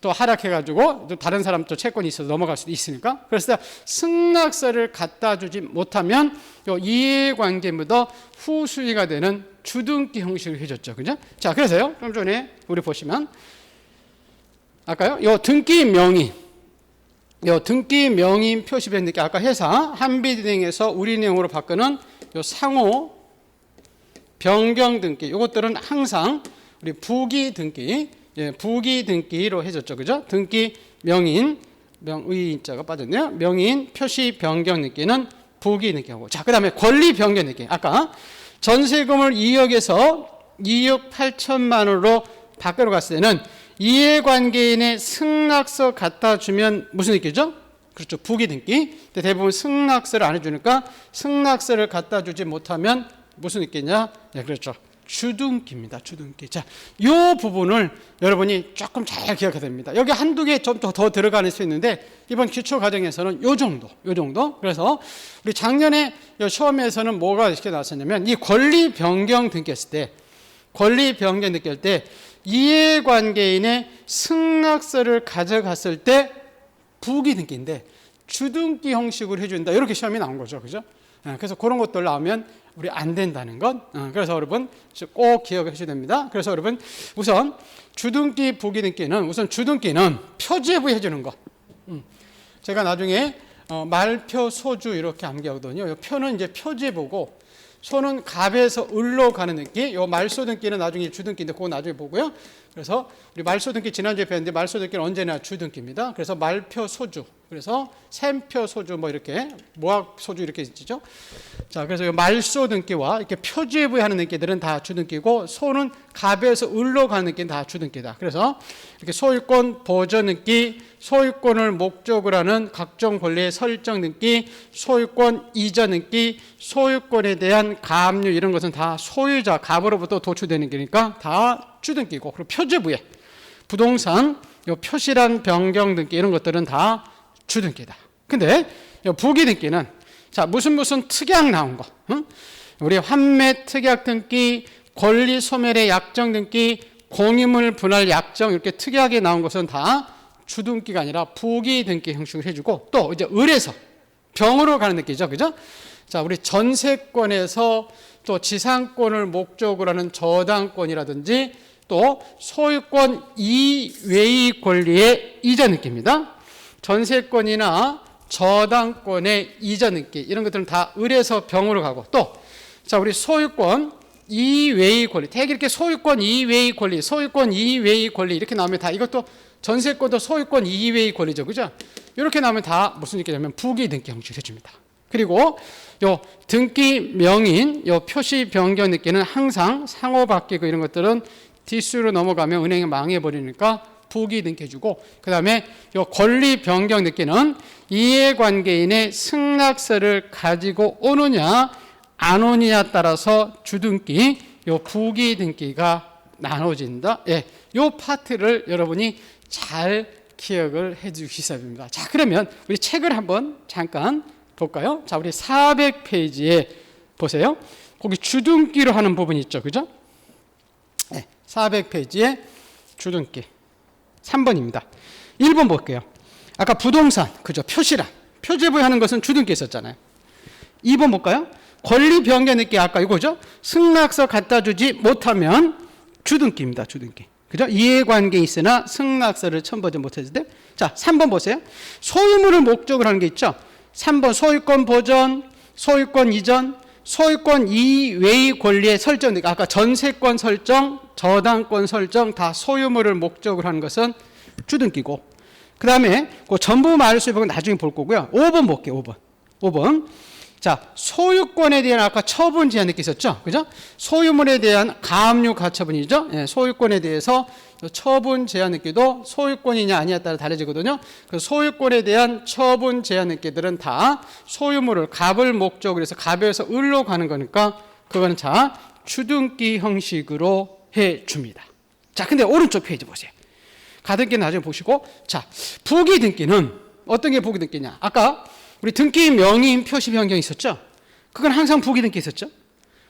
또 하락해 가지고 또 다른 사람 또 채권이 있어서 넘어갈 수도 있으니까. 그래서 승낙서를 갖다 주지 못하면 요 이해관계 묻어 후순위가 되는 주등기 형식을 해 줬죠. 그죠? 자, 그래서요. 좀 전에 우리 보시면 아까요. 요 등기 명의 표시변 등기 아까 회사 한빛은행에서 우리은행으로 바꾸는 요 상호 변경 등기 이것들은 항상 우리 부기 등기 부기 등기로 해줬죠. 그죠? 등기 명의 인자가 빠졌네요. 명의인 표시 변경 등기는 부기 등기하고 자 그다음에 권리 변경 등기 아까 전세금을 2억에서 2억 8천만 원으로 바꾸러 갔을 때는 이해관계인의 승낙서 갖다 주면 무슨 등기죠? 그렇죠. 부기 등기. 근데 대부분 승낙서를 안 해주니까 승낙서를 갖다 주지 못하면 무슨 등기냐? 네, 그렇죠. 주등기입니다. 주등기. 자, 요 부분을 여러분이 조금 잘 기억해야 됩니다. 여기 한두 개 좀 더 들어갈 수 있는데 이번 기초 과정에서는 요 정도. 그래서 우리 작년에 요 시험에서는 뭐가 이렇게 나왔었냐면 이 권리 변경 등기했을 때 이해관계인의 승낙서를 가져갔을 때 부기 등기인데 주등기 형식으로 해준다. 이렇게 시험이 나온 거죠. 그죠? 그래서 그런 것들 나오면 우리 안 된다는 것. 그래서 여러분 꼭 기억해 주셔야 됩니다. 그래서 여러분 우선 주등기, 부기등기는 우선 주등기는 표제부 해주는 거. 제가 나중에 말표, 소주 이렇게 암기하거든요. 이 표는 이제 표제부고 소는 갑에서 을로 가는 등기. 요 말소등기는 나중에 주등기인데 그거 나중에 보고요. 그래서 우리 말소등기 지난주에 배웠는데 말소등기는 언제나 주등기입니다. 그래서 말표, 소주. 그래서 샘표, 소주 뭐 이렇게 모학, 소주 이렇게 있죠. 자, 그래서 요 말소등기와 이렇게 표제부에 하는 등기들은 다 주등기고 소는 갑에서 을로 가는 등기는 다 주등기다. 그래서 이렇게 소유권 보전 등기, 소유권을 목적으로 하는 각종 권리의 설정 등기, 소유권 이전 등기, 소유권에 대한 가압류 이런 것은 다 소유자 갑으로부터 도출되는 거니까 다 주등기고, 그리고 표제부에 부동산 요 표시란 변경 등기 이런 것들은 다 주등기다. 근데 요 부기등기는 자 무슨 특약 나온 거, 우리 환매 특약 등기, 권리 소멸의 약정 등기, 공유물 분할 약정 이렇게 특약에 나온 것은 다 주등기가 아니라 부기등기 형식을 해주고, 또 이제 을에서 병으로 가는 등기죠, 그죠? 자 우리 전세권에서 또 지상권을 목적으로 하는 저당권이라든지 또 소유권 이외의 권리의 이전 등기입니다. 전세권이나 저당권의 이전 등기 이런 것들은 다 을에서 병으로 가고, 또 자 우리 소유권 이외의 권리, 되게 이렇게 소유권 이외의 권리, 소유권 이외의 권리 이렇게 나오면 다 이것도 전세권도 소유권 이외의 권리죠, 그죠? 이렇게 나오면 다 무슨 등기냐면 부기등기 형식을 해줍니다. 그리고 요 등기 명인 요 표시 변경 등기는 항상 상호 바뀌고 이런 것들은 디스로 넘어가면 은행이 망해버리니까 부기등기 해주고, 그 다음에 요 권리 변경 등기는 이해관계인의 승낙서를 가지고 오느냐 안 오느냐에 따라서 주등기 요 부기등기가 나눠진다. 예, 요 파트를 여러분이 잘 기억을 해 주시기 바랍니다. 자, 그러면 우리 책을 한번 잠깐 볼까요? 자, 우리 400페이지에 보세요. 거기 주등기로 하는 부분이 있죠, 그죠? 네, 400페이지에 주등기 3번입니다. 1번 볼게요. 아까 부동산, 그죠? 표시란, 표제부에 하는 것은 주등기 있었잖아요. 2번 볼까요? 권리 변경 등기 아까 이거죠? 승낙서 갖다 주지 못하면 주등기입니다, 주등기. 그죠? 이해관계 있으나 승낙서를 첨부하지 못했을 때. 자, 3번 보세요. 소유물을 목적으로 하는 게 있죠? 3번 소유권 보전, 소유권 이전, 소유권 이외의 권리의 설정, 아까 전세권 설정, 저당권 설정 다 소유물을 목적으로 하는 것은 주등기고, 그 다음에 그 전부 말소유법은 나중에 볼 거고요. 5번 볼게요. 5번. 자, 소유권에 대한 아까 처분 제한 느낌 있었죠? 그죠? 소유물에 대한 가압류 가처분이죠? 예, 소유권에 대해서 처분 제한 느끼도 소유권이냐 아니냐에 따라 다르지거든요. 그 소유권에 대한 처분 제한 느끼들은 다 소유물을 갑을 목적으로 해서 갑에서 을로 가는 거니까 그거는 자 주등기 형식으로 해 줍니다. 자, 근데 오른쪽 페이지 보세요. 가등기는 나중에 보시고, 자, 부기등기는 어떤 게 부기등기냐? 아까 우리 등기 명의인 표시 변경이 있었죠? 그건 항상 부기등기 있었죠?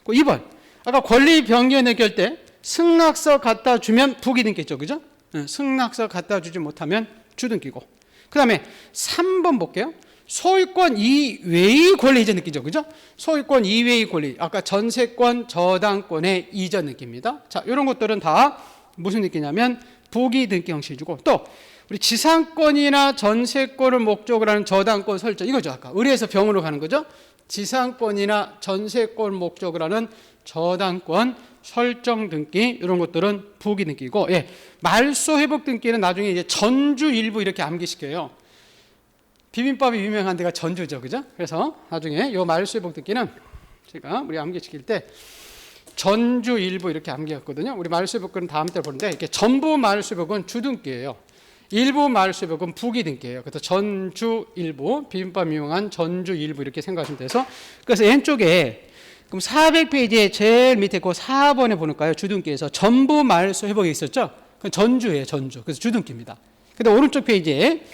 2번. 아까 권리 변경 얘기할 때 승낙서 갖다 주면 부기등기 있죠, 그죠? 승낙서 갖다 주지 못하면 주등기고. 그 다음에 3번 볼게요. 소유권 이외의 권리 이전 느끼죠, 그죠? 소유권 이외의 권리. 아까 전세권, 저당권의 이전 느끼입니다. 자, 이런 것들은 다 무슨 느끼냐면 부기등기 형식이고, 또 우리 지상권이나 전세권을 목적으로 하는 저당권 설정 이거죠. 아까 을에서 병으로 가는 거죠. 지상권이나 전세권 목적으로 하는 저당권 설정 등기 이런 것들은 부기등기고, 예, 말소 회복 등기는 나중에 이제 전주 일부 이렇게 암기시켜요. 비빔밥이 유명한 데가 전주죠, 그죠? 그래서 나중에 요 말소 회복 등기는 제가 우리 암기시킬 때 전주 일부 이렇게 암기했거든요. 우리 말소 회복은 다음 때 보는데 이렇게 전부 말소 회복은 주등기예요. 일부 말소백은 부기등기예요. 그래서 전주 일부, 비빔밥 유용한 전주 일부 이렇게 생각하시면 돼서, 그래서 왼쪽에 그럼 400페이지에 제일 밑에 그 4번에 보니까요, 주등기에서 전부 말소 회복이 있었죠. 그건 전주예요, 전주. 그래서 주등기입니다. 근데 오른쪽 페이지에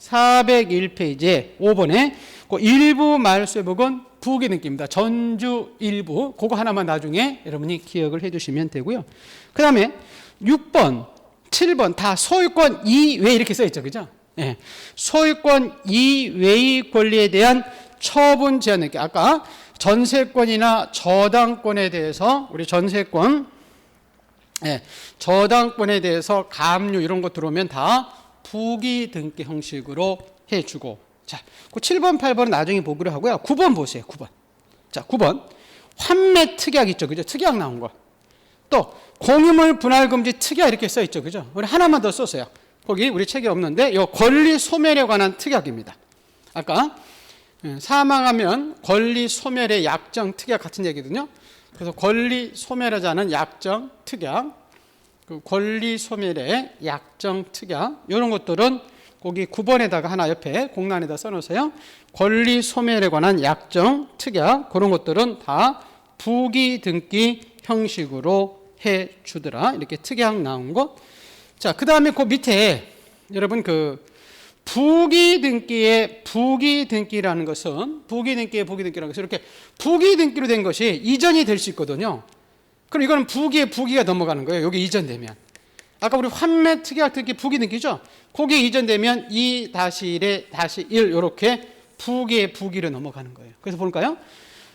401페이지에 5번에 그 일부 말소 회복은 부기등기입니다. 전주 일부. 그거 하나만 나중에 여러분이 기억을 해두시면 되고요. 그 다음에 6번. 7번 다 소유권 이외 이렇게 써있죠, 그죠? 예. 소유권 이외의 권리에 대한 처분 제한 느끼. 아까 전세권이나 저당권에 대해서 우리 전세권, 저당권에 대해서 가압류 이런 거 들어오면 다 부기 등기 형식으로 해주고. 자, 그 7번, 8번은 나중에 보기로 하고요. 9번 보세요. 9번. 자, 9번. 환매 특약 있죠, 그죠? 특약 나온 거. 또 공유물 분할 금지 특약 이렇게 써 있죠, 그죠? 우리 하나만 더 썼어요. 거기 우리 책에 없는데 이 권리 소멸에 관한 특약입니다. 아까 사망하면 권리 소멸의 약정 특약 같은 얘기거든요. 그래서 권리 소멸하지 않은 약정 특약, 그 권리 소멸의 약정 특약 이런 것들은 거기 9번에다가 하나 옆에 공란에다 써놓으세요. 권리 소멸에 관한 약정 특약 그런 것들은 다 부기 등기 형식으로 해 주더라. 이렇게 특약 나온 거. 자, 그 다음에 그 밑에 여러분 그 부기 등기의 부기 등기라는 것은 부기 등기라는 것은 이렇게 부기 등기로 된 것이 이전이 될 수 있거든요. 그럼 이거는 부기에 부기가 넘어가는 거예요. 여기 이전되면. 아까 우리 환매 특약 등기 부기 등기죠. 거기에 이전되면 2-1에-1 이렇게 부기에 부기로 넘어가는 거예요. 그래서 볼까요?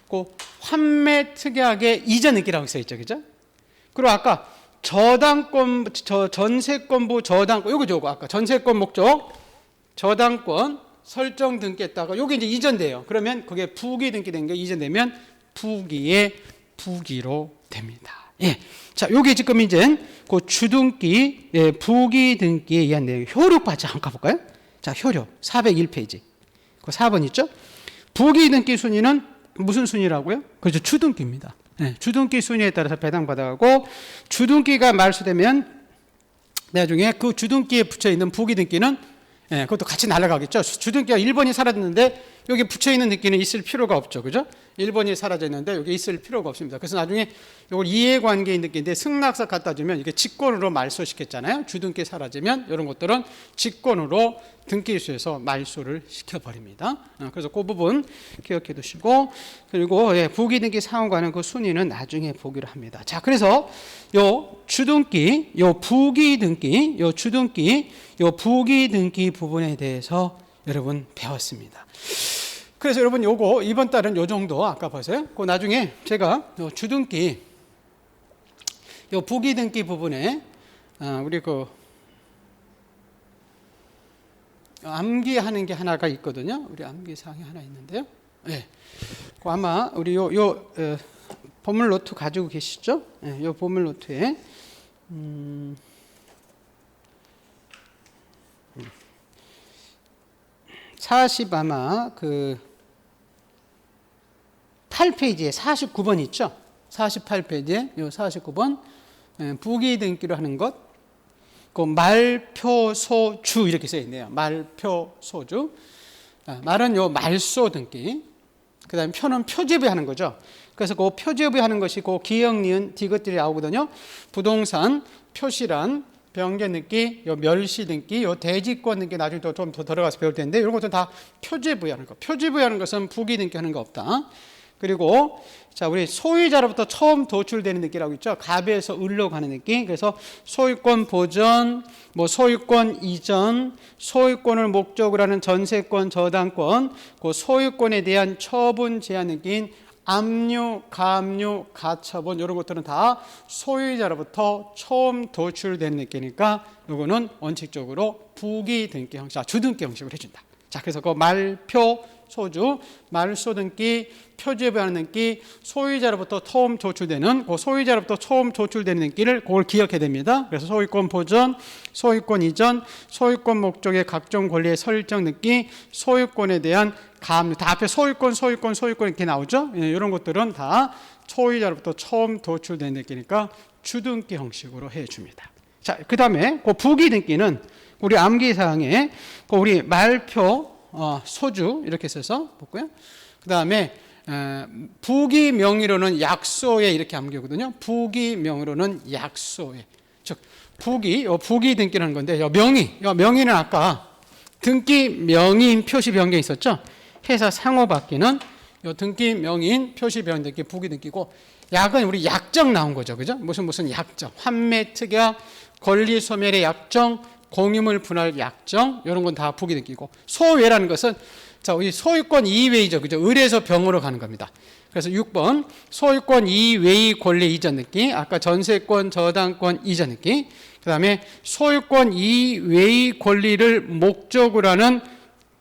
그 환매 특약의 이전 등기라고 써 있죠, 그죠? 그리고 아까 저당권, 전세권부 저당권, 요거 아까 전세권 목적, 저당권 설정 등기했다가 요게 이제 이전돼요. 그러면 그게 부기 등기된 게 이전되면 부기의 부기로 됩니다. 예. 자, 요게 지금 이제 그 주등기, 부기 등기에 의한 내용, 효력 받지 않고 가볼까요? 자, 효력 401페이지. 그 4번 있죠? 부기 등기 순위는 무슨 순위라고요? 그렇죠. 주등기입니다. 주등기 순위에 따라서 배당받아가고 주등기가 말소되면 나중에 그 주등기에 붙여있는 부기 등기는 그것도 같이 날아가겠죠. 주등기가 1번이 사라졌는데 여기 붙여있는 등기는 있을 필요가 없죠. 그죠? 1번이 사라졌는데 여기 있을 필요가 없습니다. 그래서 나중에 이걸 이해관계인 등기인데 승낙서 갖다 주면 이게 직권으로 말소시켰잖아요. 주등기 사라지면 이런 것들은 직권으로 등기소에서 말소를 시켜버립니다. 그래서 그 부분 기억해 두시고 그리고 부기 등기 사항과는 그 순위는 나중에 보기로 합니다. 자, 그래서 요 주등기, 요 부기 등기, 요 주등기, 요 부기 등기 부분에 대해서 여러분 배웠습니다. 그래서 여러분 요거 이번 달은 요 정도 아까 보세요. 그 나중에 제가 요 주등기, 요 부기 등기 부분에 우리 그 암기하는 게 하나가 있거든요. 우리 암기 사항이 하나 있는데요. 네. 그 아마 우리 요 보물 노트 가지고 계시죠? 네, 요 보물 노트에 40 아마 그 8페이지에 49번 있죠? 48페이지에 요 49번 부기 등기로 하는 것, 그 말표소주 이렇게 써 있네요. 말표소주. 말은 요 말소 등기. 그다음에 표는 표제부하는 거죠. 그래서 그 표제부하는 것이 그 기역, 니은, 디귿들이 나오거든요. 부동산, 표시란, 변경 등기, 요 멸시 등기, 요 대지권 등기 나중에 좀 더 들어가서 배울 텐데 이런 것도 다 표제부하는 거. 표제부하는 것은 부기 등기하는 거 없다. 그리고 자, 우리 소유자로부터 처음 도출되는 등기라고 있죠. 갑에서 을로 가는 등기. 그래서 소유권 보전, 뭐 소유권 이전, 소유권을 목적으로 하는 전세권, 저당권, 그 소유권에 대한 처분 제한 등기인 압류, 가압류, 가처분 이런 것들은 다 소유자로부터 처음 도출된 등기니까 이거는 원칙적으로 부기 등기 형식, 주등기 형식으로 해준다. 자, 그래서 그 말표 소주, 말소 등기, 표제부하는 등기, 소유자로부터 처음 도출되는 그 소유자로부터 처음 도출되는 등기를 그걸 기억해야 됩니다. 그래서 소유권 보전, 소유권 이전, 소유권 목적의 각종 권리의 설정 등기, 소유권에 대한 가압류, 다 앞에 소유권 이렇게 나오죠. 이런 것들은 다 소유자로부터 처음 도출된 등기니까 주등기 형식으로 해줍니다. 자, 그 다음에 그 부기 등기는 우리 암기사항에 그 우리 말표 소주 이렇게 써서 볼고요. 그 다음에 부기 명의로는 약소에 이렇게 암기거든요. 부기 명의로는 약소에. 즉 부기 등기라는 건데 명의는 아까 등기 명의인 표시 변경 있었죠. 회사 상호 바뀌는 요 등기 명의인 표시 변경 등기 부기 등기고 약은 우리 약정 나온 거죠, 그죠? 무슨 약정, 환매 특약, 권리 소멸의 약정, 공유물 분할 약정 이런 건 다 부기 등기고 소외라는 것은 자, 우리 소유권 이외이죠. 그죠? 을에서 병으로 가는 겁니다. 그래서 6번 소유권 이외의 권리 이전 등기, 아까 전세권, 저당권 이전 등기, 그 다음에 소유권 이외의 권리를 목적으로 하는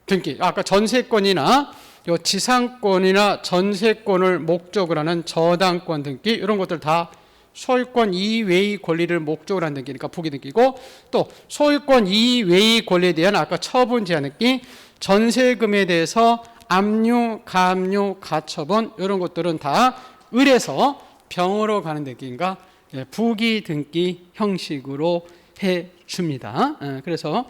등기, 아까 전세권이나 요 지상권이나 전세권을 목적으로 하는 저당권 등기, 이런 것들 다 소유권 이외의 권리를 목적으로 하는 등기니까 부기 등기고, 또 소유권 이외의 권리에 대한 아까 처분 제한 등기, 전세금에 대해서 압류, 가압류, 가처분, 이런 것들은 다 을에서 병으로 가는 등기인가 부기 등기 형식으로 해줍니다. 그래서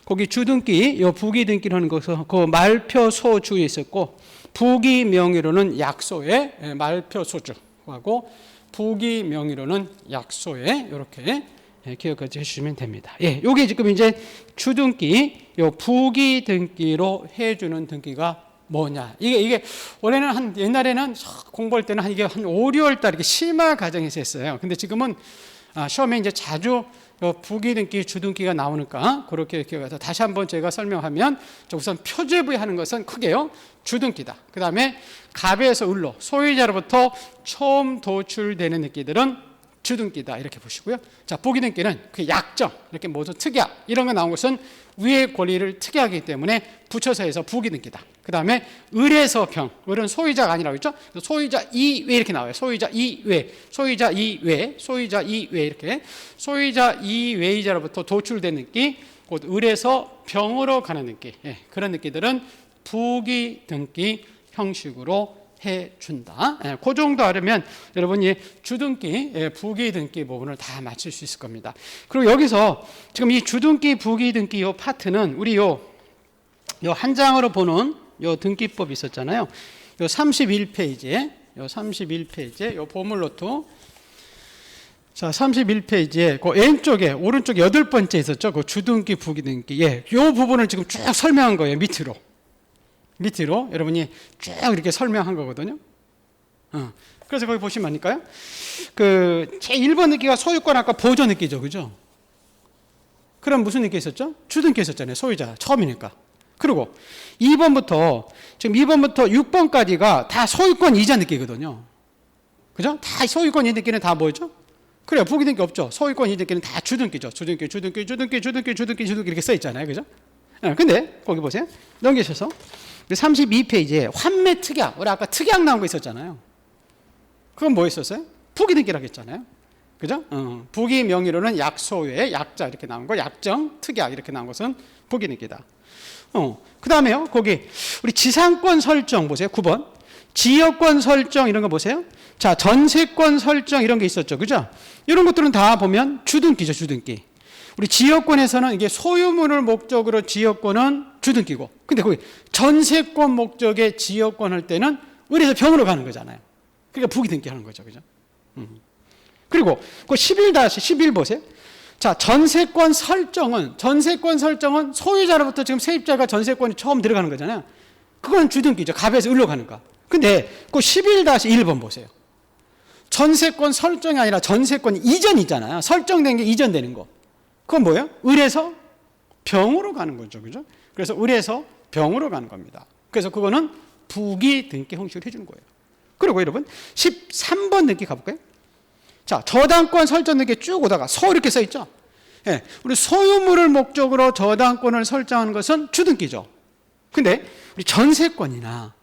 거기 주등기, 요 부기 등기라는 것은 그 말표 소주에 있었고, 부기 명의로는 약소에 말표 소주하고 부기 명의로는 약소에 이렇게 기억해 주시면 됩니다. 예, 요게 지금 이제 주등기, 요 부기 등기로 해주는 등기가 뭐냐. 이게 원래는 옛날에는 공부할 때는 이게 한 5, 6월 달 이렇게 심화 과정에서 했어요. 근데 지금은 시험에 이제 자주 부기 등기, 주등기가 나오니까 그렇게 기억해서 다시 한번 제가 설명하면, 우선 표제부에 하는 것은 크게요, 주등기다. 그 다음에 갑에서 을로 소유자로부터 처음 도출되는 등기들은 주등기다, 이렇게 보시고요. 자, 부기 등기는 그 약정, 이렇게 모두 특약 이런 거 나온 것은 위의 권리를 특약이기 때문에 붙여서 해서 부기 등기다. 그 다음에 을에서 병, 을은 소유자가 아니라고 했죠. 소유자 이외 이렇게 나와요. 소유자 이외, 소유자 이외, 소유자 이외, 이렇게 소유자 이외이자로부터 도출된 등기, 곧 을에서 병으로 가는 등기, 그런 등기들은 부기 등기 형식으로 해준다. 그 정도 알으면 여러분이 주등기, 부기 등기 부분을 다 맞출 수 있을 겁니다. 그리고 여기서 지금 이 주등기, 부기 등기 요 파트는 우리 요 한 장으로 보는 요 등기법이 있었잖아요. 요 31페이지에, 요 보물 노트. 자, 31페이지에 그 왼쪽에 오른쪽 8번째 있었죠. 그 주등기, 부기 등기. 요 부분을 지금 쭉 설명한 거예요. 밑으로 여러분이 쭉 이렇게 설명한 거거든요. 그래서 거기 보시면 아닐까요? 그 제 1번 등기가 소유권 아까 보조 등기죠, 그죠? 그럼 무슨 등기 있었죠? 주등기 있었잖아요, 소유자 처음이니까. 그리고 2번부터 지금 2번부터 6번까지가 다 소유권 이전 등기거든요, 그죠? 다 소유권 이전 등기는 다 뭐죠? 그래요, 부기 등기 없죠. 소유권 이전 등기는 다 주등기죠. 주등기 이렇게 써 있잖아요, 그죠? 근데 거기 보세요. 넘기셔서 32페이지에 환매 특약, 우리 아까 특약 나온 거 있었잖아요. 그건 뭐 있었어요? 부기 등기라고 했잖아요, 그죠? 부기 명의로는 약소외, 약자 이렇게 나온 거, 약정, 특약 이렇게 나온 것은 부기 등기다. 그 다음에요, 거기 우리 지상권 설정 보세요. 9번 지역권 설정 이런 거 보세요. 자, 전세권 설정 이런 게 있었죠, 그죠? 이런 것들은 다 보면 주등기죠, 주등기. 우리 지역권에서는 이게 소유물을 목적으로 지역권은 주등기고, 근데 거기 전세권 목적의 지역권 할 때는 을에서 병으로 가는 거잖아요. 그러니까 부기 등기 하는 거죠, 그죠? 그리고 그 11-11 보세요. 자, 전세권 설정은 소유자로부터 지금 세입자가 전세권이 처음 들어가는 거잖아요. 그건 주등기죠. 갑에서 을로 가는 거. 근데 그 11-1번 보세요. 전세권 설정이 아니라 전세권 이전이잖아요. 설정된 게 이전되는 거. 그건 뭐예요? 을에서 병으로 가는 거죠, 그죠? 그래서 을에서 병으로 가는 겁니다. 그래서 그거는 부기 등기 형식으로 해주는 거예요. 그리고 여러분 13번 등기 가볼까요? 자, 저당권 설정 등기 쭉 오다가 소 이렇게 써 있죠. 우리 소유물을 목적으로 저당권을 설정하는 것은 주등기죠. 근데 우리 전세권이나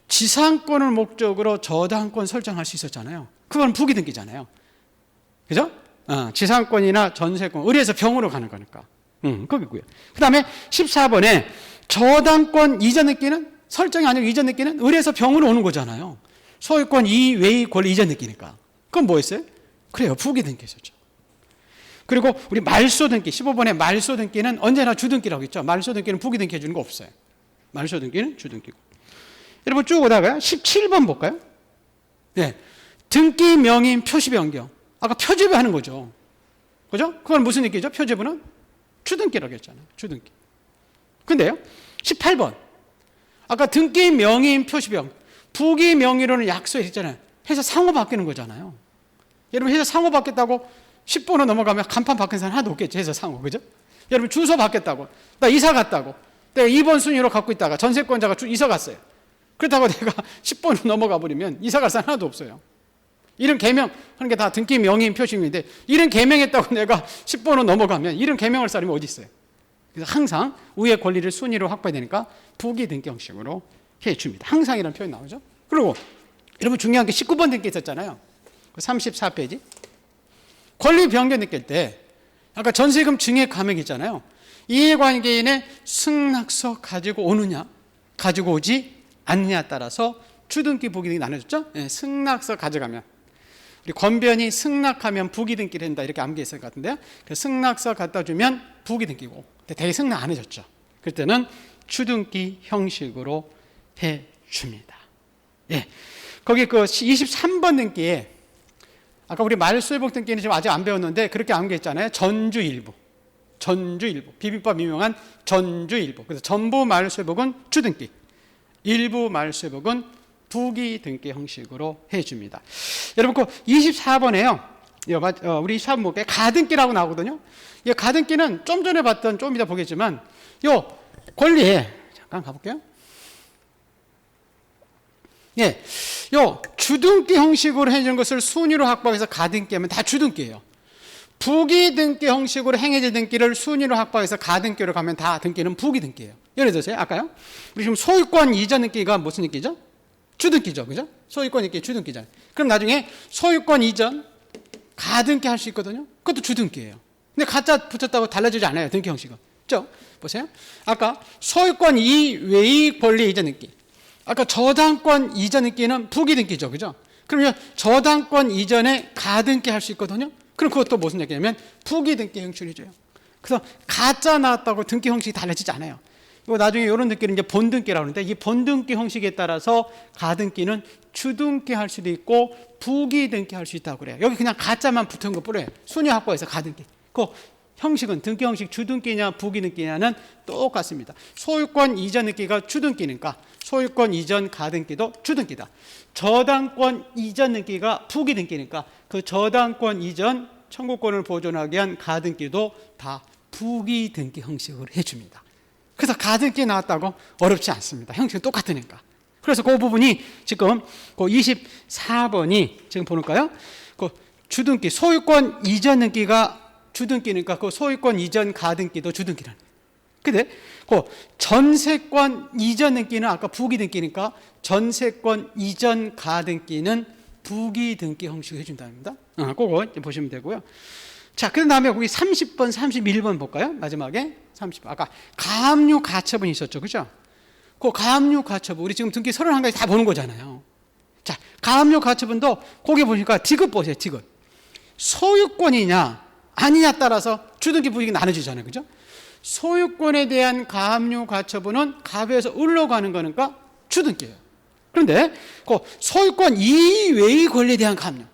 지상권을 목적으로 저당권 설정할 수 있었잖아요. 그건 부기 등기잖아요, 그죠? 지상권이나 전세권, 을에서 병으로 가는 거니까. 거기고요. 그 다음에 14번에 저당권 이전 등기는 설정이 아니고 이전 등기는 을에서 병으로 오는 거잖아요. 소유권 이외의 권리 이전 등기니까. 그건 뭐였어요? 그래요, 부기 등기였었죠. 그리고 우리 말소 등기 15번에 말소 등기는 언제나 주등기라고 했죠. 말소 등기는 부기 등기 해주는 거 없어요. 말소 등기는 주등기고. 여러분 쭉 오다가요 17번 볼까요? 등기 명인 표시 변경. 아까 표제부 하는 거죠, 그죠? 그건 무슨 등기죠? 표제부는 주등기라고 했잖아요, 주등기. 근데요 18번 아까 등기 명인 표시병, 부기 명의로는 약소에 했잖아요. 해서 상호 바뀌는 거잖아요. 여러분 해서 상호 바뀌었다고 10번으로 넘어가면 간판 바뀐 사람 하나도 없겠죠, 해서 상호, 그죠? 여러분 주소 바뀌었다고, 나 이사 갔다고, 내가 2번 순위로 갖고 있다가 전세권자가 이사 갔어요. 그렇다고 내가 10번으로 넘어가 버리면 이사 갈 사람 하나도 없어요. 이름 개명하는 게 다 등기 명의인 표시인데 이름 개명했다고 내가 10번으로 넘어가면 이름 개명할 사람이 어디 있어요? 그래서 항상 우의 권리를 순위로 확보해야 되니까 부기 등기 형식으로 해줍니다. 항상이라는 표현이 나오죠. 그리고 여러분 중요한 게 19번 등기 있었잖아요. 34페이지. 권리 변경 느낄 때 아까 전세금 증액 감액 있잖아요. 이해관계인의 승낙서 가지고 오느냐 가지고 오지 않느냐에 따라서 주등기 부기등기 나눠졌죠. 네, 승낙서 가져가면 우리 권변이 승낙하면 부기등기를 한다 이렇게 암기했을 것 같은데요. 그 승낙서 갖다 주면 부기등기고 대개 승낙 안 해줬죠. 그럴 때는 주등기 형식으로 해줍니다. 예, 거기 그 23번 등기에 아까 우리 말소회복 등기는 지금 아직 안 배웠는데 그렇게 암기했잖아요. 전주일부 비빔밥 유명한 전주일부. 그래서 전부 말소회복은 주등기, 일부 말소회복은 부기등기 형식으로 해줍니다. 여러분 그 24번에요. 우리 24번 볼게요. 가등기라고 나오거든요. 이 가등기는 좀 전에 봤던 좀 이따 보겠지만 요 권리에 잠깐 가볼게요. 예, 요 주등기 형식으로 해주는 것을 순위로 확보해서 가등기하면 다 주등기예요. 부기등기 형식으로 행해질 등기를 순위로 확보해서 가등기로 가면 다 등기는 부기등기예요. 예를 들어서요, 아까요. 우리 지금 소유권 이전 등기가 무슨 등기죠? 주등기죠, 그죠? 소유권 등기 주등기잖아요. 그럼 나중에 소유권 이전 가등기 할 수 있거든요. 그것도 주등기예요. 근데 가짜 붙였다고 달라지지 않아요, 등기 형식은. 그죠? 보세요. 아까 소유권 이외의 권리 이전 등기. 아까 저당권 이전 등기는 부기등기죠, 그죠? 그러면 저당권 이전에 가등기 할 수 있거든요. 그럼 그것도 무슨 얘기냐면 부기등기 형식이죠. 그래서 가짜 나왔다고 등기 형식이 달라지지 않아요. 그리고 나중에 이런 등기는 이제 본등기라고 하는데 이 본등기 형식에 따라서 가등기는 주등기 할 수도 있고 부기등기 할 수 있다고 그래요. 여기 그냥 가짜만 붙은 거 뿌려요. 순위 확보해서 가등기. 그 형식은 등기 형식 주등기냐 부기등기냐는 똑같습니다. 소유권 이전 등기가 주등기니까 소유권 이전 가등기도 주등기다. 저당권 이전 등기가 부기등기니까 그 저당권 이전 청구권을 보존하기 위한 가등기도 다 부기등기 형식으로 해줍니다. 그래서 가등기 나왔다고 어렵지 않습니다. 형식은 똑같으니까. 그래서 그 부분이 지금 그 24번이 지금 보니까요. 그 주등기 소유권 이전 등기가 주등기니까 그 소유권 이전 가등기도 주등기라는 거예요. 근데 그 전세권 이전 등기는 아까 부기등기니까 전세권 이전 가등기는 부기등기 형식으로 해준다는 겁니다. 그거 보시면 되고요. 자, 그 다음에 거기 30번, 31번 볼까요? 마지막에 30번. 아까 가압류 가처분이 있었죠, 그죠? 그 가압류 가처분 우리 지금 등기 31가지 다 보는 거잖아요. 자, 가압류 가처분도 거기 보니까 디귿 보세요, 디귿. 소유권이냐 아니냐 따라서 주등기 부등기 나눠지잖아요, 그죠? 소유권에 대한 가압류 가처분은 갑에서 을로 가는 거니까 주등기예요. 그런데 그 소유권 이외의 권리에 대한 가압류,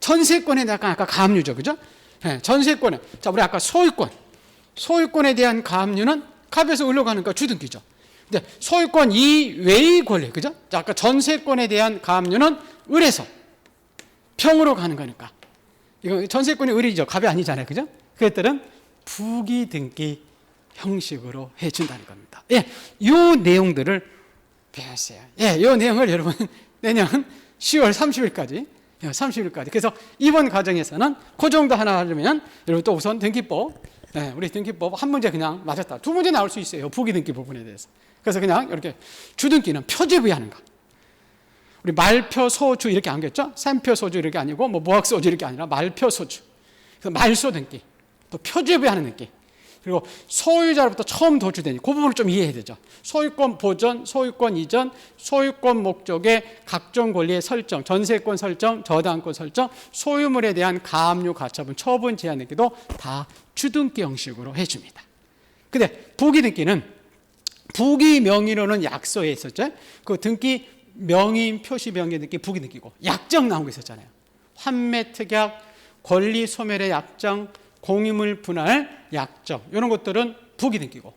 전세권에 대한 아까 가압류죠, 그죠? 네, 전세권에 자 우리 아까 소유권에 대한 가압류는 갑에서 을로 가는 거 주등기죠. 근데 소유권 이외의 권리, 그죠? 자, 아까 전세권에 대한 가압류는 을에서 평으로 가는 거니까 이거 전세권이 을이죠, 갑이 아니잖아요, 그죠? 그것들은 부기등기 형식으로 해준다는 겁니다. 예, 이 내용들을 배웠어요. 예, 이 내용을 여러분 내년 10월 30일까지. 그래서 이번 과정에서는 그 정도 하나 하려면 여러분 또 우선 등기법, 예, 우리 등기법 한 문제 그냥 맞았다. 두 문제 나올 수 있어요. 부기등기 부분에 대해서. 그래서 그냥 이렇게 주등기는 표제부여하는 거. 우리 말표 소주 이렇게 안겼죠? 산표 소주 이렇게 아니고 뭐 무학 소주 이렇게 아니라 말표 소주. 그래서 말소 등기, 또 표제부여하는 등기. 그리고 소유자로부터 처음 도주되니 그 부분을 좀 이해해야 되죠. 소유권 보전, 소유권 이전, 소유권 목적의 각종 권리의 설정, 전세권 설정, 저당권 설정, 소유물에 대한 가압류 가처분, 처분 제한 등기도 다 주등기 형식으로 해줍니다. 근데 부기등기는 부기 명의로는 약서에 있었죠. 그 등기 명의인 표시 변경 등기 부기등기고 약정 나온 거 있었잖아요. 환매 특약, 권리 소멸의 약정, 공유물 분할 약정 이런 것들은 부기등기고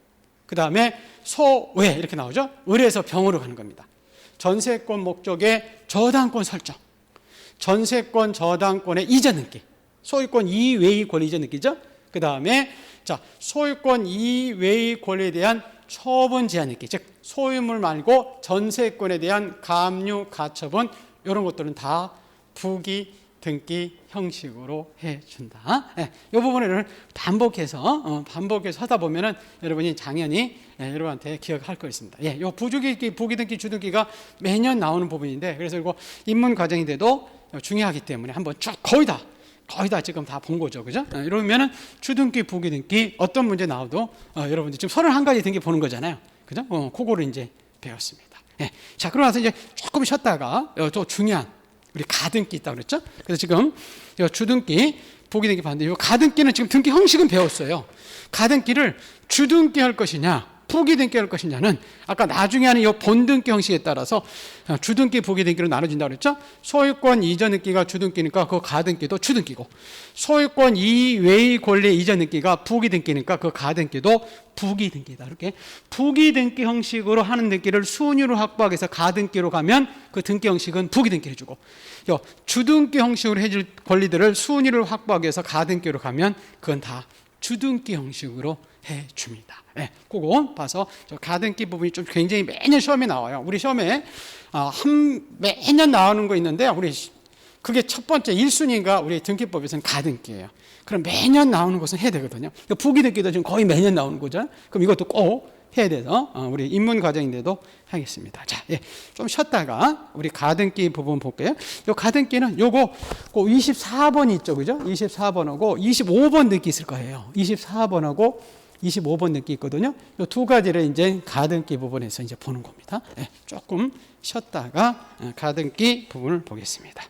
그 다음에 소외 이렇게 나오죠. 을에서 병으로 가는 겁니다. 전세권 목적의 저당권 설정, 전세권 저당권의 이전 등기, 소유권 이외의 권리 이전 등기죠. 그 다음에 자 소유권 이외의 권리에 대한 처분 제한 등기, 즉 소유물 말고 전세권에 대한 가압류, 가처분 이런 것들은 다 부기 등기 형식으로 해준다. 이 부분을 반복해서 하다 보면은 여러분이 당연히 여러분한테 기억할 거 있습니다. 이 부주기, 부기등기, 주등기가 매년 나오는 부분인데, 그래서 이거 입문 과정인데도 중요하기 때문에 한번 쭉 거의 다 지금 다 본 거죠, 그죠? 이러면은 주등기, 부기등기 어떤 문제 나와도 여러분들 지금 31가지 등기 보는 거잖아요, 그죠? 그거를 이제 배웠습니다. 자, 그러고 나서 이제 조금 쉬었다가 또 중요한 우리 가등기 있다고 그랬죠? 그래서 지금 주등기, 부기등기 봤는데, 이 가등기는 지금 등기 형식은 배웠어요. 가등기를 주등기 할 것이냐, 부기등기 할 것이냐는 아까 나중에 하는 이 본등기 형식에 따라서 주등기, 부기등기로 나눠진다고 그랬죠? 소유권 이전 등기가 주등기니까 그 가등기도 주등기고, 소유권 이외의 권리 이전 등기가 부기등기니까 그 가등기도 부기등기다. 이렇게 부기등기 형식으로 하는 등기를 순위로 확보하기 위해서 가등기로 가면 그 등기 형식은 부기등기 해주고, 주등기 형식으로 해줄 권리들을 순위를 확보하기 위해서 가등기로 가면 그건 다 주등기 형식으로 해줍니다. 그거 봐서 저 가등기 부분이 좀 굉장히 매년 시험에 나와요. 우리 시험에 매년 나오는 거 있는데, 우리 그게 첫 번째 1순위가 우리 등기법에서는 가등기예요. 그럼 매년 나오는 것은 해야 되거든요. 부기등기도 지금 거의 매년 나오는 거죠. 그럼 이것도 꼭 해야 돼서 우리 입문 과정인데도 하겠습니다. 자, 좀 쉬었다가 우리 가등기 부분 볼게요. 요 가등기는 요거 24번 있죠, 그죠? 24번하고 25번 등기 있을 거예요. 24번하고 25번 등기 있거든요. 이 두 가지를 이제 가등기 부분에서 이제 보는 겁니다. 조금 쉬었다가 가등기 부분을 보겠습니다.